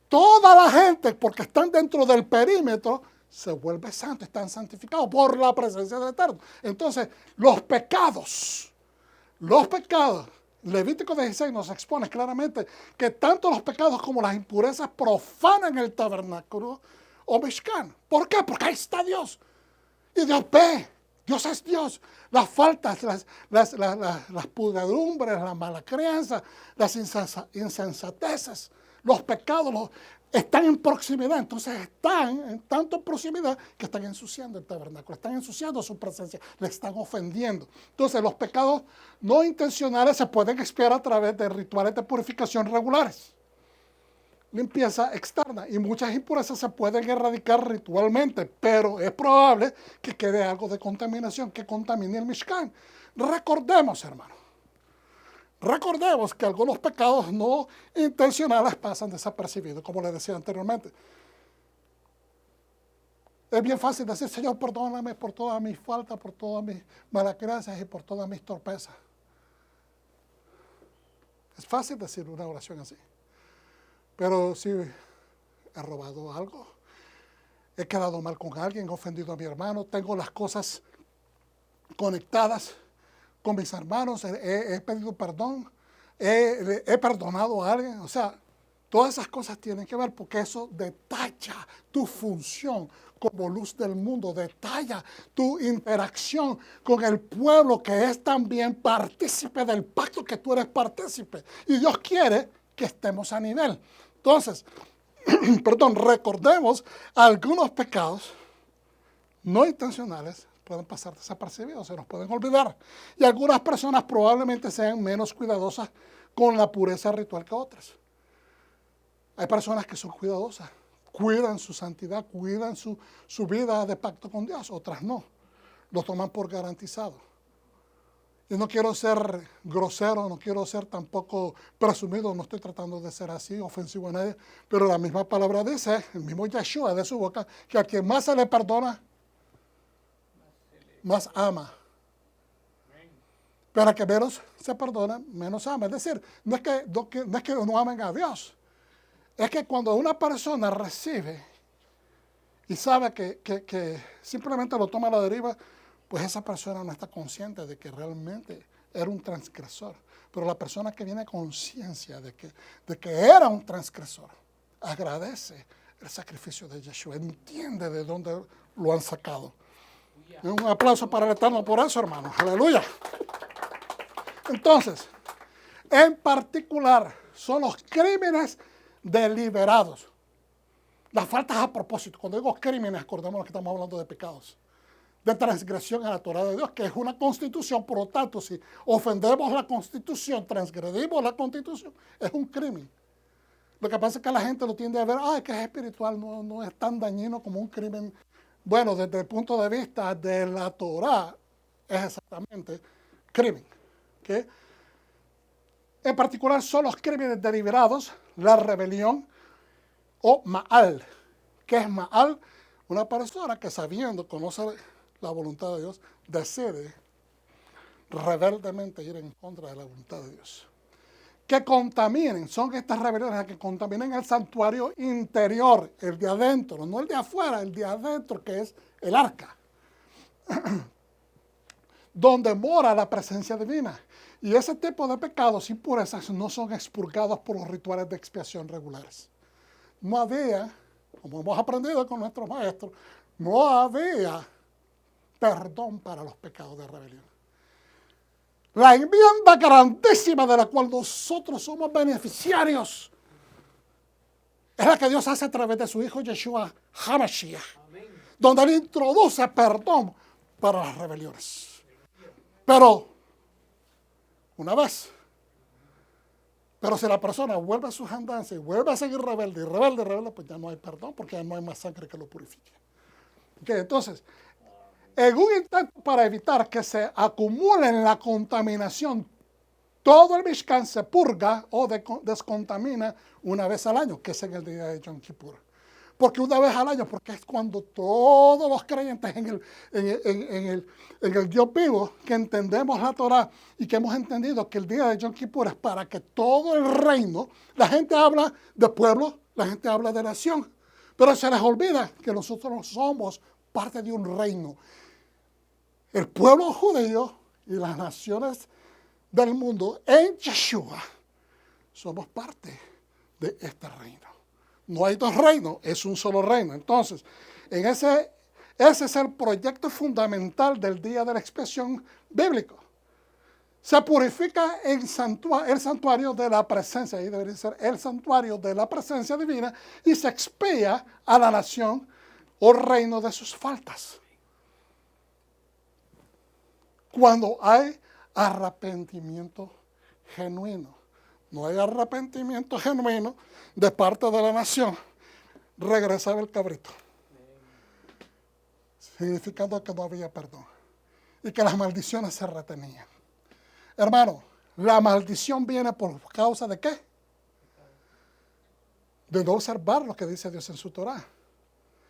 Toda la gente, porque están dentro del perímetro, se vuelve santo, están santificados por la presencia del Eterno. Entonces, los pecados, Levítico 16 nos expone claramente que tanto los pecados como las impurezas profanan el tabernáculo o Mishkan. ¿Por qué? Porque ahí está Dios. Y Dios ve, Dios es Dios. Las faltas, las pudredumbres, la mala crianza, las insensateces, los pecados están en proximidad. Entonces están en tanto en proximidad que están ensuciando el tabernáculo, están ensuciando su presencia, le están ofendiendo. Entonces los pecados no intencionales se pueden expiar a través de rituales de purificación regulares. Limpieza externa, y muchas impurezas se pueden erradicar ritualmente, pero es probable que quede algo de contaminación que contamine el Mishkan. Recordemos, hermanos, que algunos pecados no intencionales pasan desapercibidos, como les decía anteriormente. Es bien fácil decir, Señor, perdóname por todas mis faltas, por todas mis malas gracias y por todas mis torpezas. Es fácil decir una oración así. Pero si he robado algo, he quedado mal con alguien, he ofendido a mi hermano, tengo las cosas conectadas con mis hermanos, he pedido perdón, he perdonado a alguien. O sea, todas esas cosas tienen que ver porque eso detalla tu función como luz del mundo, detalla tu interacción con el pueblo que es también partícipe del pacto que tú eres partícipe. Y Dios quiere que estemos a nivel. Entonces, perdón, recordemos algunos pecados no intencionales pueden pasar desapercibidos, se nos pueden olvidar. Y algunas personas probablemente sean menos cuidadosas con la pureza ritual que otras. Hay personas que son cuidadosas, cuidan su santidad, cuidan su vida de pacto con Dios, otras no. Lo toman por garantizado. Y no quiero ser grosero, no quiero ser tampoco presumido, no estoy tratando de ser así, ofensivo a nadie, pero la misma palabra dice, el mismo Yeshua de su boca, que a quien más se le perdona, más ama. Pero a que menos se perdona, menos ama. Es decir, no es que no amen a Dios, es que cuando una persona recibe y sabe que simplemente lo toma a la deriva, pues esa persona no está consciente de que realmente era un transgresor. Pero la persona que viene a conciencia de que era un transgresor, agradece el sacrificio de Yeshua, entiende de dónde lo han sacado. Un aplauso para el Eterno por eso, hermanos. Aleluya. Entonces, en particular, son los crímenes deliberados. Las faltas a propósito. Cuando digo crímenes, acordémonos que estamos hablando de pecados. De transgresión a la Torah de Dios, que es una constitución. Por lo tanto, si ofendemos la constitución, transgredimos la constitución, es un crimen. Lo que pasa es que la gente lo tiende a ver, que es espiritual, no es tan dañino como un crimen. Bueno, desde el punto de vista de la Torah, es exactamente crimen. ¿Okay? En particular son los crímenes deliberados, la rebelión o Ma'al. ¿Qué es Ma'al? Una persona que sabiendo, conoce la voluntad de Dios, decide rebeldemente ir en contra de la voluntad de Dios. Que contaminen, son estas rebeliones que contaminen el santuario interior, el de adentro, no el de afuera, el de adentro, que es el arca, donde mora la presencia divina. Y ese tipo de pecados, impurezas, no son expurgados por los rituales de expiación regulares. No había, como hemos aprendido con nuestros maestros, no había perdón para los pecados de rebelión. La enmienda grandísima de la cual nosotros somos beneficiarios es la que Dios hace a través de su Hijo Yeshua HaMashiach, donde Él introduce perdón para las rebeliones. Pero, una vez, pero si la persona vuelve a sus andanzas y vuelve a seguir rebelde, pues ya no hay perdón, porque ya no hay más sangre que lo purifique. Okay, entonces, en un intento para evitar que se acumule en la contaminación, todo el Mishkan se purga o descontamina una vez al año, que es en el día de Yom Kippur. Porque una vez al año, porque es cuando todos los creyentes en el Dios vivo, que entendemos la Torah y que hemos entendido que el día de Yom Kippur es para que todo el reino, la gente habla de pueblo, la gente habla de nación, pero se les olvida que nosotros somos parte de un reino. El pueblo judío y las naciones del mundo en Yeshua somos parte de este reino. No hay dos reinos, es un solo reino. Entonces, ese es el proyecto fundamental del día de la expiación bíblico. Se purifica el santuario de la presencia, ahí debería ser el santuario de la presencia divina, y se expía a la nación o reino de sus faltas. Cuando hay arrepentimiento genuino. No hay arrepentimiento genuino de parte de la nación, regresaba el cabrito, significando que no había perdón y que las maldiciones se retenían. Hermano, la maldición viene por causa de ¿qué? De no observar lo que dice Dios en su Torah.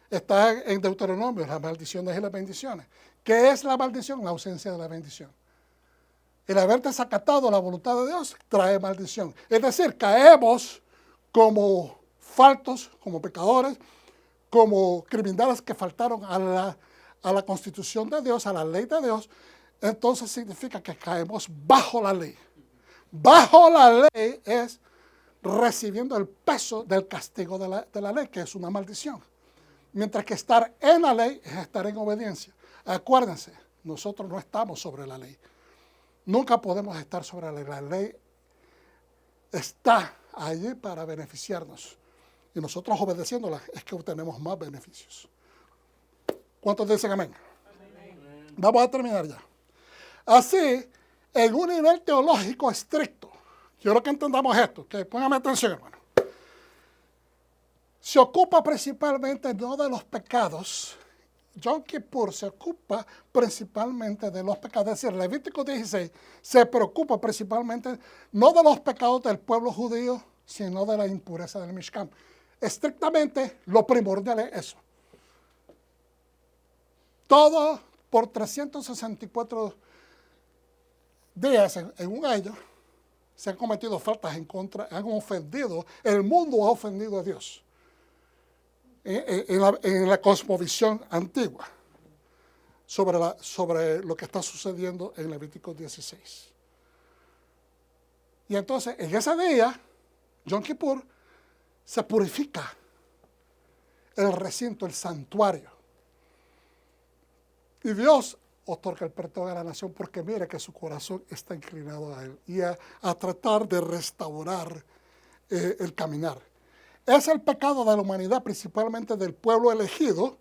Está en Deuteronomio, las maldiciones y las bendiciones. ¿Qué es la maldición? La ausencia de la bendición. El haber desacatado la voluntad de Dios trae maldición. Es decir, caemos como faltos, como pecadores, como criminales que faltaron a la constitución de Dios, a la ley de Dios. Entonces significa que caemos bajo la ley. Bajo la ley es recibiendo el peso del castigo de la ley, que es una maldición. Mientras que estar en la ley es estar en obediencia. Acuérdense, nosotros no estamos sobre la ley. Nunca podemos estar sobre la ley. La ley está allí para beneficiarnos. y nosotros obedeciéndola es que obtenemos más beneficios. ¿Cuántos dicen amén? Amén. Vamos a terminar ya. Así, en un nivel teológico estricto, quiero que entendamos esto, que póngame atención, hermano. Se ocupa principalmente no de los pecados. Yom Kippur se ocupa principalmente de los pecados. Es decir, Levítico 16 se preocupa principalmente no de los pecados del pueblo judío, sino de la impureza del Mishkan. Estrictamente, lo primordial es eso. Todo por 364 días en un año se han cometido faltas en contra, han ofendido, el mundo ha ofendido a Dios. En la cosmovisión antigua sobre lo que está sucediendo en Levítico 16. Y entonces, en ese día, Yom Kippur, se purifica el recinto, el santuario. Y Dios otorga el perdón a la nación porque mira que su corazón está inclinado a Él y a tratar de restaurar el caminar. Es el pecado de la humanidad, principalmente del pueblo elegido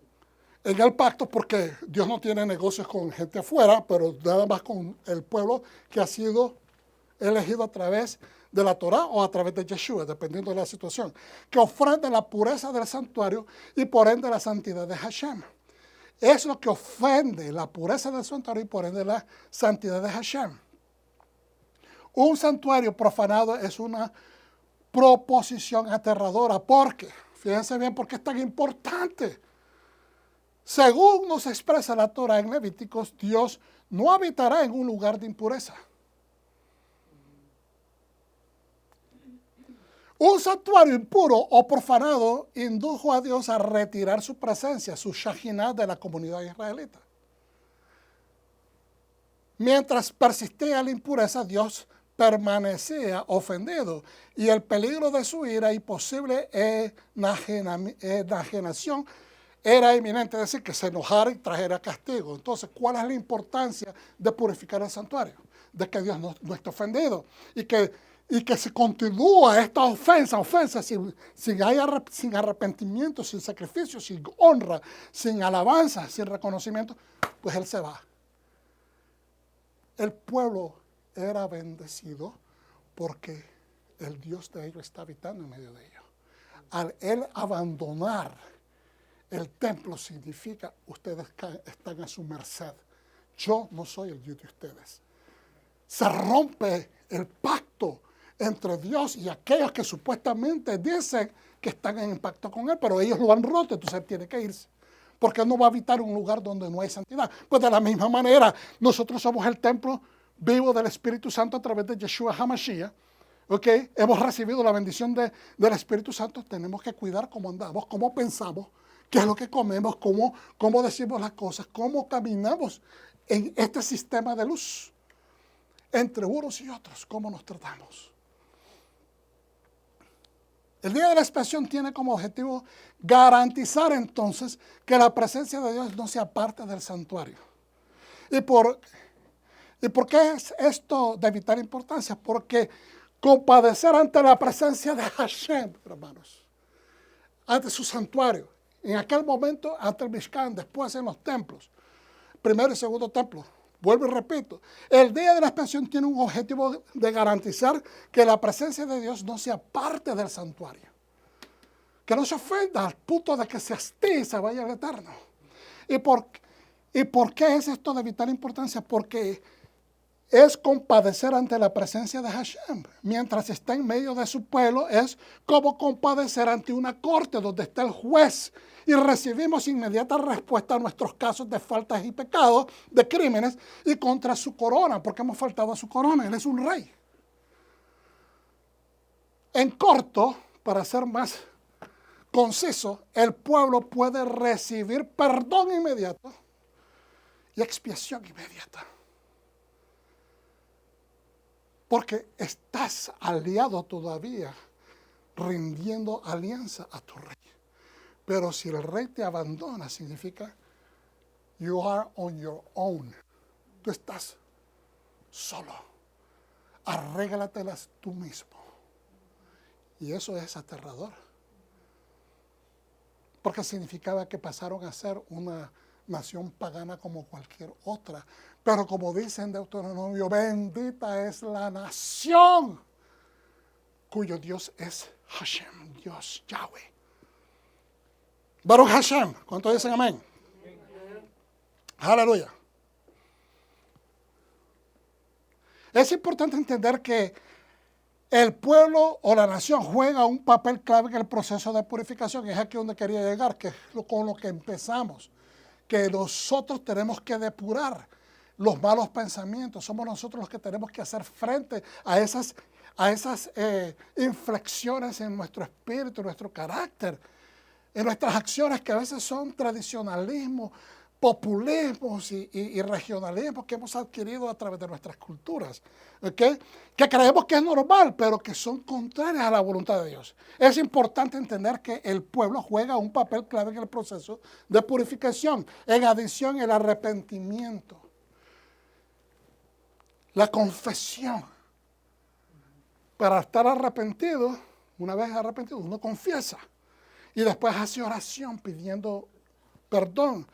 en el pacto, porque Dios no tiene negocios con gente afuera, pero nada más con el pueblo que ha sido elegido a través de la Torah o a través de Yeshua, dependiendo de la situación, que ofrenda la pureza del santuario y por ende la santidad de Hashem. Es lo que ofende la pureza del santuario y por ende la santidad de Hashem. Un santuario profanado es una proposición aterradora, porque, fíjense bien por qué es tan importante. Según nos expresa la Torah en Levíticos, Dios no habitará en un lugar de impureza. Un santuario impuro o profanado indujo a Dios a retirar su presencia, su Shejinah de la comunidad israelita. Mientras persistía la impureza, Dios permanecía ofendido y el peligro de su ira y posible enajenación era inminente, es decir, que se enojara y trajera castigo. Entonces, ¿cuál es la importancia de purificar el santuario? De que Dios no esté ofendido y que se continúa esta ofensa sin arrepentimiento, sin sacrificio, sin honra, sin alabanza, sin reconocimiento, pues Él se va. El pueblo era bendecido porque el Dios de ellos está habitando en medio de ellos. Al Él abandonar el templo significa ustedes están a su merced. Yo no soy el Dios de ustedes. Se rompe el pacto entre Dios y aquellos que supuestamente dicen que están en pacto con Él, pero ellos lo han roto, entonces Él tiene que irse. Porque Él no va a habitar un lugar donde no hay santidad. Pues de la misma manera, nosotros somos el templo vivo del Espíritu Santo a través de Yeshua HaMashiach. ¿Okay? Hemos recibido la bendición del Espíritu Santo. Tenemos que cuidar cómo andamos, cómo pensamos, qué es lo que comemos, cómo decimos las cosas, cómo caminamos en este sistema de luz. Entre unos y otros, cómo nos tratamos. El día de la expiación tiene como objetivo garantizar entonces que la presencia de Dios no sea parte del santuario. ¿Y por qué es esto de vital importancia? Porque compadecer ante la presencia de Hashem, hermanos, ante su santuario, en aquel momento ante el Mishkan, después en los templos, primero y segundo templo. Vuelvo y repito, el día de la expiación tiene un objetivo de garantizar que la presencia de Dios no sea parte del santuario. Que no se ofenda al punto de que se hastíe y se vaya al eterno. ¿Y por qué es esto de vital importancia? Porque es compadecer ante la presencia de Hashem. Mientras está en medio de su pueblo, es como compadecer ante una corte donde está el juez y recibimos inmediata respuesta a nuestros casos de faltas y pecados, de crímenes, y contra su corona, porque hemos faltado a su corona. Él es un rey. En corto, para ser más conciso, el pueblo puede recibir perdón inmediato y expiación inmediata. Porque estás aliado todavía, rindiendo alianza a tu rey. Pero si el rey te abandona, significa you are on your own. Tú estás solo. Arréglatelas tú mismo. Y eso es aterrador. porque significaba que pasaron a ser una nación pagana como cualquier otra. Pero como dice en Deuteronomio, bendita es la nación cuyo Dios es Hashem, Dios Yahweh. Baruch Hashem, ¿cuántos dicen amén? Aleluya. Es importante entender que el pueblo o la nación juega un papel clave en el proceso de purificación. Es aquí donde quería llegar, que es con lo que empezamos. Que nosotros tenemos que depurar los malos pensamientos. Somos nosotros los que tenemos que hacer frente a esas inflexiones en nuestro espíritu, en nuestro carácter, en nuestras acciones que a veces son tradicionalismo, populismos y regionalismos que hemos adquirido a través de nuestras culturas, ¿okay? Que creemos que es normal, pero que son contrarias a la voluntad de Dios. Es importante entender que el pueblo juega un papel clave en el proceso de purificación. En adición, el arrepentimiento, la confesión. Para estar arrepentido, una vez arrepentido, uno confiesa y después hace oración pidiendo perdón.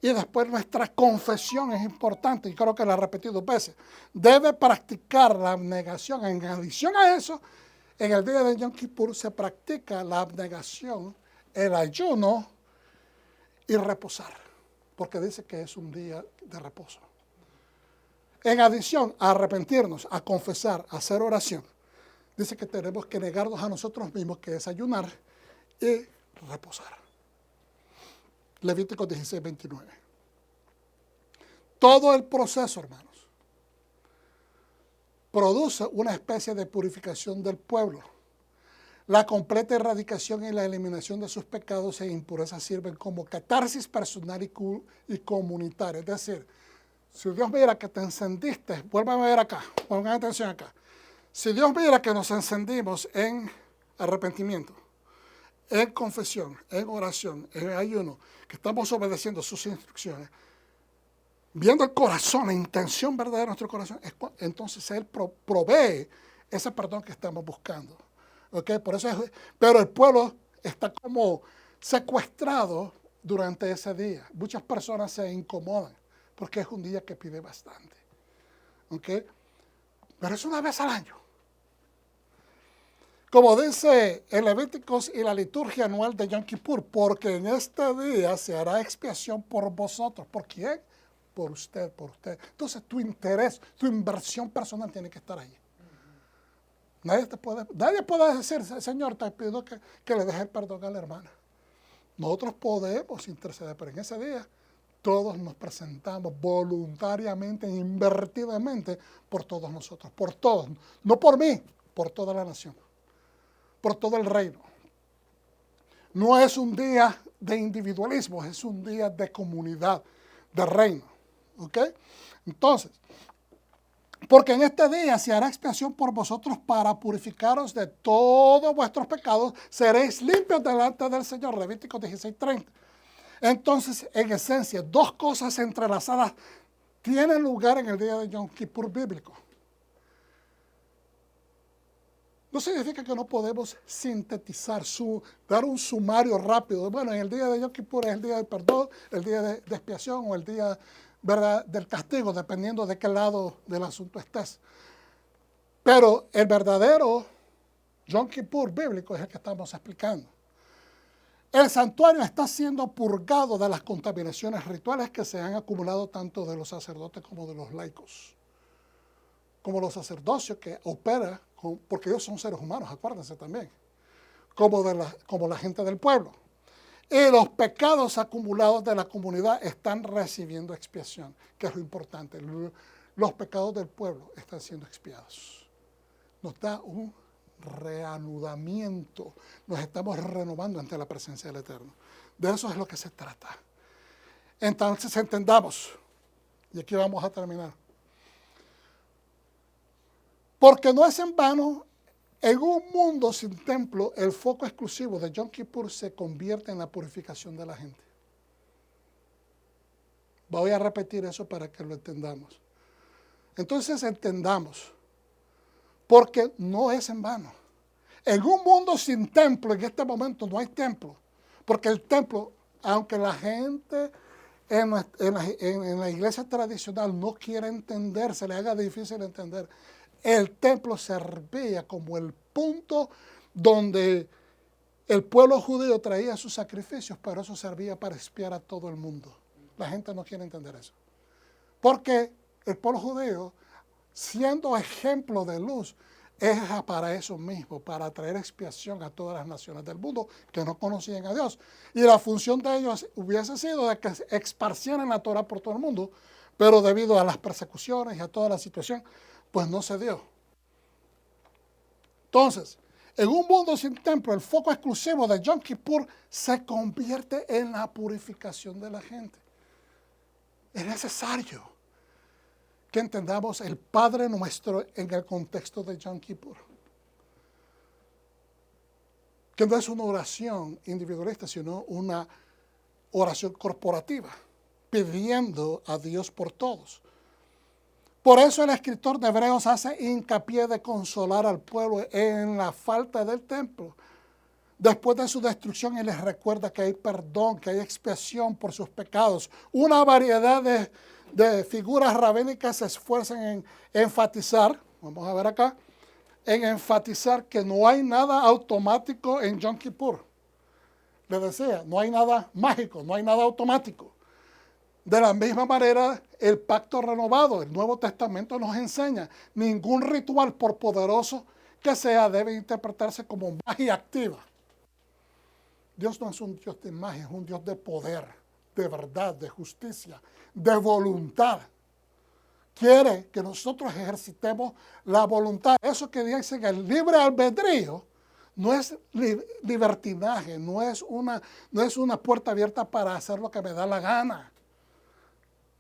Y después nuestra confesión es importante, y creo que la he repetido 2 veces. Debe practicar la abnegación. En adición a eso, en el día de Yom Kippur se practica la abnegación, el ayuno y reposar, porque dice que es un día de reposo. En adición a arrepentirnos, a confesar, a hacer oración, dice que tenemos que negarnos a nosotros mismos, que es ayunar y reposar. Levítico 16, 29. Todo el proceso, hermanos, produce una especie de purificación del pueblo. La completa erradicación y la eliminación de sus pecados e impurezas sirven como catarsis personal y comunitaria. Es decir, si Dios mira que te encendiste, vuélvame a ver acá, pongan atención acá. Si Dios mira que nos encendimos en arrepentimiento, en confesión, en oración, en ayuno, que estamos obedeciendo sus instrucciones, viendo el corazón, la intención verdadera de nuestro corazón, entonces Él provee ese perdón que estamos buscando. ¿Okay? Por eso pero el pueblo está como secuestrado durante ese día. Muchas personas se incomodan porque es un día que pide bastante. ¿Okay? Pero es una vez al año. Como dice el Levíticos y la liturgia anual de Yom Kippur, porque en este día se hará expiación por vosotros. ¿Por quién? Por usted, por usted. Entonces tu interés, tu inversión personal tiene que estar ahí. Nadie puede decir, Señor, te pido que le deje el perdón a la hermana. Nosotros podemos interceder, pero en ese día todos nos presentamos voluntariamente, invertidamente, por todos nosotros, por todos. No por mí, por toda la nación, por todo el reino. No es un día de individualismo, es un día de comunidad, de reino. ¿Ok? Entonces, porque en este día se hará expiación por vosotros para purificaros de todos vuestros pecados, seréis limpios delante del Señor. Levítico 16:30. Entonces, en esencia, 2 cosas entrelazadas tienen lugar en el día de Yom Kippur bíblico. No significa que no podemos sintetizar, dar un sumario rápido. Bueno, en el día de Yom Kippur es el día del perdón, el día de expiación o el día, ¿verdad?, del castigo, dependiendo de qué lado del asunto estés. Pero el verdadero Yom Kippur bíblico es el que estamos explicando. El santuario está siendo purgado de las contaminaciones rituales que se han acumulado tanto de los sacerdotes como de los laicos. Como los sacerdocios que operan, porque ellos son seres humanos, acuérdense también, como la gente del pueblo. Y los pecados acumulados de la comunidad están recibiendo expiación, que es lo importante. Los pecados del pueblo están siendo expiados. Nos da un reanudamiento. Nos estamos renovando ante la presencia del Eterno. De eso es lo que se trata. Entonces entendamos, y aquí vamos a terminar. Porque no es en vano, en un mundo sin templo, el foco exclusivo de Yom Kippur se convierte en la purificación de la gente. Voy a repetir eso para que lo entendamos. Entonces entendamos, porque no es en vano. En un mundo sin templo, en este momento no hay templo, Porque el templo, aunque la gente en la iglesia tradicional no quiere entender, se le haga difícil entender, el templo servía como el punto donde el pueblo judío traía sus sacrificios, pero eso servía para expiar a todo el mundo. La gente no quiere entender eso. Porque el pueblo judío, siendo ejemplo de luz, es para eso mismo, para traer expiación a todas las naciones del mundo que no conocían a Dios. Y la función de ellos hubiese sido de que esparcieran la Torah por todo el mundo, pero debido a las persecuciones y a toda la situación, pues no se dio. Entonces, en un mundo sin templo, el foco exclusivo de Yom Kippur se convierte en la purificación de la gente. Es necesario que entendamos el Padre Nuestro en el contexto de Yom Kippur. Que no es una oración individualista, sino una oración corporativa, pidiendo a Dios por todos. Por eso el escritor de Hebreos hace hincapié de consolar al pueblo en la falta del templo. Después de su destrucción, él les recuerda que hay perdón, que hay expiación por sus pecados. Una variedad de figuras rabínicas se esfuerzan en enfatizar, vamos a ver acá, en enfatizar que no hay nada automático en Yom Kippur. Les decía, no hay nada mágico, no hay nada automático. De la misma manera, el pacto renovado, el Nuevo Testamento nos enseña, ningún ritual, por poderoso que sea, debe interpretarse como magia activa. Dios no es un Dios de magia, es un Dios de poder, de verdad, de justicia, de voluntad. Quiere que nosotros ejercitemos la voluntad. Eso que dicen el libre albedrío no es libertinaje, no es una puerta abierta para hacer lo que me da la gana.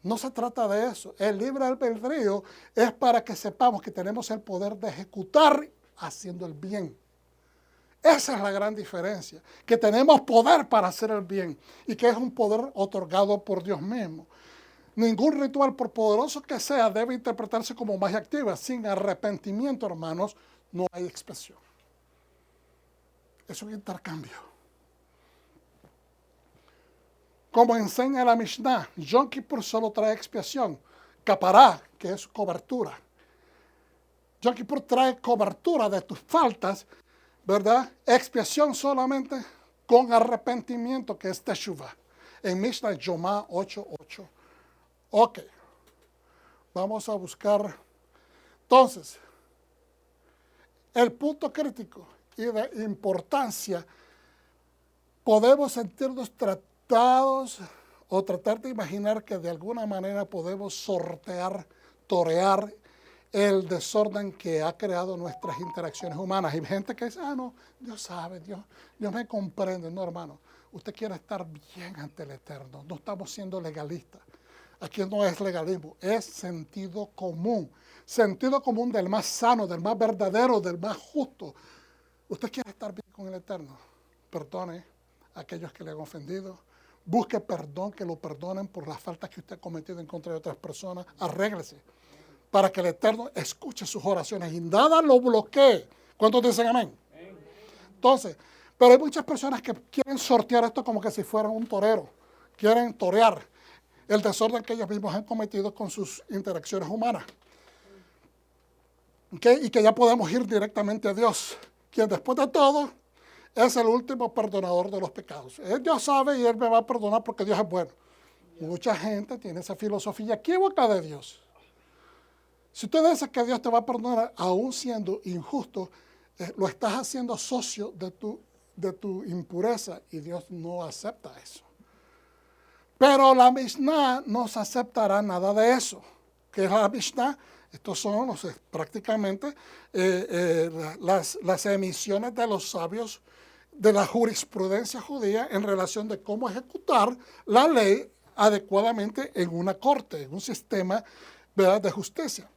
No se trata de eso. El libre albedrío es para que sepamos que tenemos el poder de ejecutar haciendo el bien. Esa es la gran diferencia, que tenemos poder para hacer el bien y que es un poder otorgado por Dios mismo. Ningún ritual, por poderoso que sea, debe interpretarse como magia activa. Sin arrepentimiento, hermanos, no hay expresión. Es un intercambio. Como enseña la Mishnah, Yom Kippur solo trae expiación. Capará, que es cobertura. Yom Kippur trae cobertura de tus faltas, ¿verdad? Expiación solamente con arrepentimiento, que es Teshuvah. En Mishnah Yomá 8:8. Ok. Vamos a buscar. Entonces, el punto crítico y de importancia, podemos sentirnos tratados o tratar de imaginar que de alguna manera podemos sortear, torear el desorden que ha creado nuestras interacciones humanas. Hay gente que dice, no, Dios sabe, Dios me comprende. No, hermano, usted quiere estar bien ante el Eterno. No estamos siendo legalistas. Aquí no es legalismo, es sentido común. Sentido común del más sano, del más verdadero, del más justo. Usted quiere estar bien con el Eterno. Perdone a aquellos que le han ofendido. Busque perdón, que lo perdonen por las faltas que usted ha cometido en contra de otras personas. Arréglese para que el Eterno escuche sus oraciones y nada lo bloquee. ¿Cuántos dicen amén? Entonces, pero hay muchas personas que quieren sortear esto como que si fueran un torero. Quieren torear el desorden que ellos mismos han cometido con sus interacciones humanas. ¿Okay? Y que ya podemos ir directamente a Dios, quien después de todo es el último perdonador de los pecados. Dios sabe y Él me va a perdonar porque Dios es bueno. Mucha gente tiene esa filosofía equívoca de Dios. Si tú dices que Dios te va a perdonar aún siendo injusto, lo estás haciendo socio de tu impureza y Dios no acepta eso. Pero la Mishnah no se aceptará nada de eso. ¿Qué es la Mishnah? Estos son prácticamente las emisiones de los sabios de la jurisprudencia judía en relación de cómo ejecutar la ley adecuadamente en una corte, en un sistema, ¿verdad?, de justicia.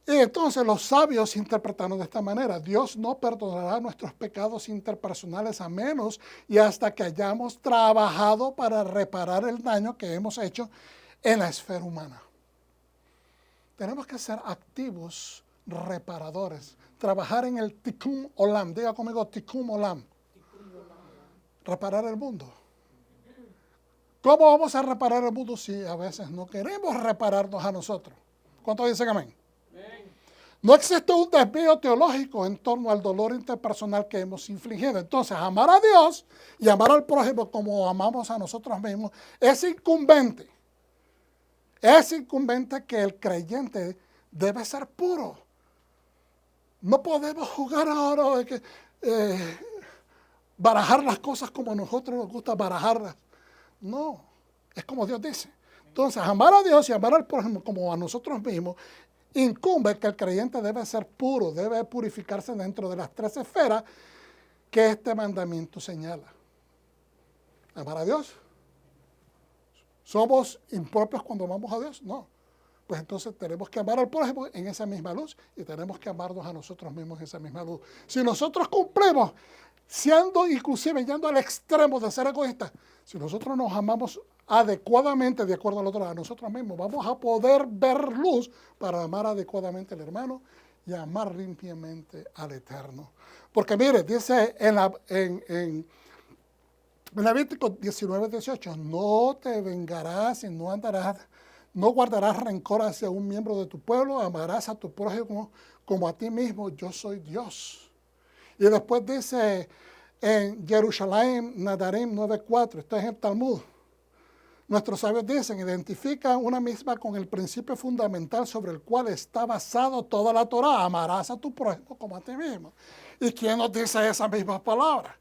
Y entonces los sabios interpretaron de esta manera: Dios no perdonará nuestros pecados interpersonales a menos y hasta que hayamos trabajado para reparar el daño que hemos hecho en la esfera humana. Tenemos que ser activos reparadores, trabajar en el tikkun olam. Diga conmigo, tikkun olam. reparar el mundo. ¿Cómo vamos a reparar el mundo si a veces no queremos repararnos a nosotros? ¿Cuántos dicen amén? No existe un desvío teológico en torno al dolor interpersonal que hemos infligido. Entonces, amar a Dios y amar al prójimo como amamos a nosotros mismos es incumbente. Es incumbente que el creyente debe ser puro. No podemos jugar ahora de que barajar las cosas como a nosotros nos gusta barajarlas. No, es como Dios dice. Entonces, amar a Dios y amar al prójimo como a nosotros mismos incumbe que el creyente debe ser puro, debe purificarse dentro de las 3 esferas que este mandamiento señala. Amar a Dios. ¿Somos impropios cuando amamos a Dios? No. Pues entonces tenemos que amar al prójimo en esa misma luz y tenemos que amarnos a nosotros mismos en esa misma luz. Si nosotros cumplimos, siendo inclusive yendo al extremo de ser egoístas, si nosotros nos amamos adecuadamente de acuerdo al otro a nosotros mismos, vamos a poder ver luz para amar adecuadamente al hermano y amar limpiamente al Eterno. Porque mire, dice en Levítico 19:18, no te vengarás y no guardarás rencor hacia un miembro de tu pueblo, amarás a tu prójimo como a ti mismo, yo soy Dios. Y después dice en Jerusalén, Nadarim 9:4, esto es en el Talmud. Nuestros sabios dicen, identifican una misma con el principio fundamental sobre el cual está basado toda la Torá, amarás a tu prójimo como a ti mismo. ¿Y quién nos dice esas mismas palabras?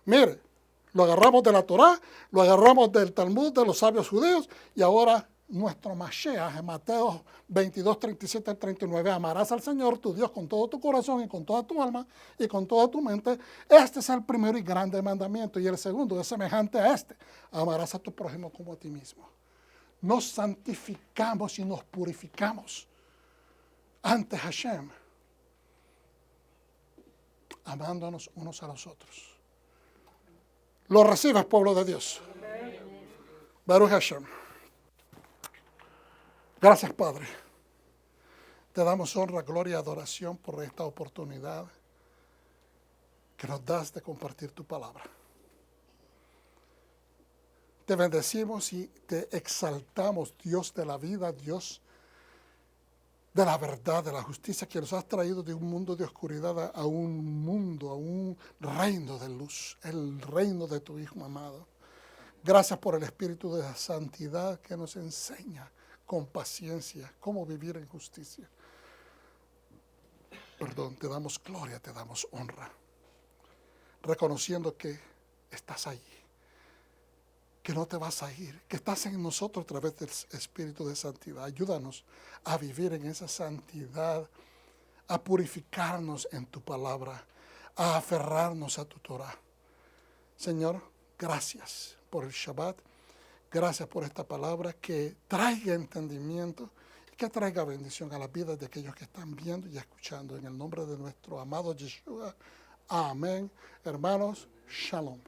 Mire, lo agarramos de la Torá, lo agarramos del Talmud, de los sabios judíos, y ahora nuestro Mashiach, en Mateo 22, 37 al 39, amarás al Señor tu Dios con todo tu corazón y con toda tu alma y con toda tu mente. Este es el primero y grande mandamiento. Y el segundo es semejante a este. Amarás a tu prójimo como a ti mismo. Nos santificamos y nos purificamos ante Hashem, amándonos unos a los otros. ¿Lo recibes, pueblo de Dios? Baruch Hashem. Gracias, Padre. Te damos honra, gloria y adoración por esta oportunidad que nos das de compartir tu palabra. Te bendecimos y te exaltamos, Dios de la vida, Dios de la verdad, de la justicia, que nos has traído de un mundo de oscuridad a un mundo, a un reino de luz, el reino de tu Hijo amado. Gracias por el Espíritu de santidad que nos enseña con paciencia cómo vivir en justicia. Perdón, te damos gloria, te damos honra, reconociendo que estás allí, que no te vas a ir, que estás en nosotros a través del Espíritu de santidad. Ayúdanos a vivir en esa santidad, a purificarnos en tu palabra, a aferrarnos a tu Torah. Señor, gracias por el Shabbat, gracias por esta palabra que traiga entendimiento y que traiga bendición a las vidas de aquellos que están viendo y escuchando. En el nombre de nuestro amado Yeshua. Amén. Hermanos, shalom.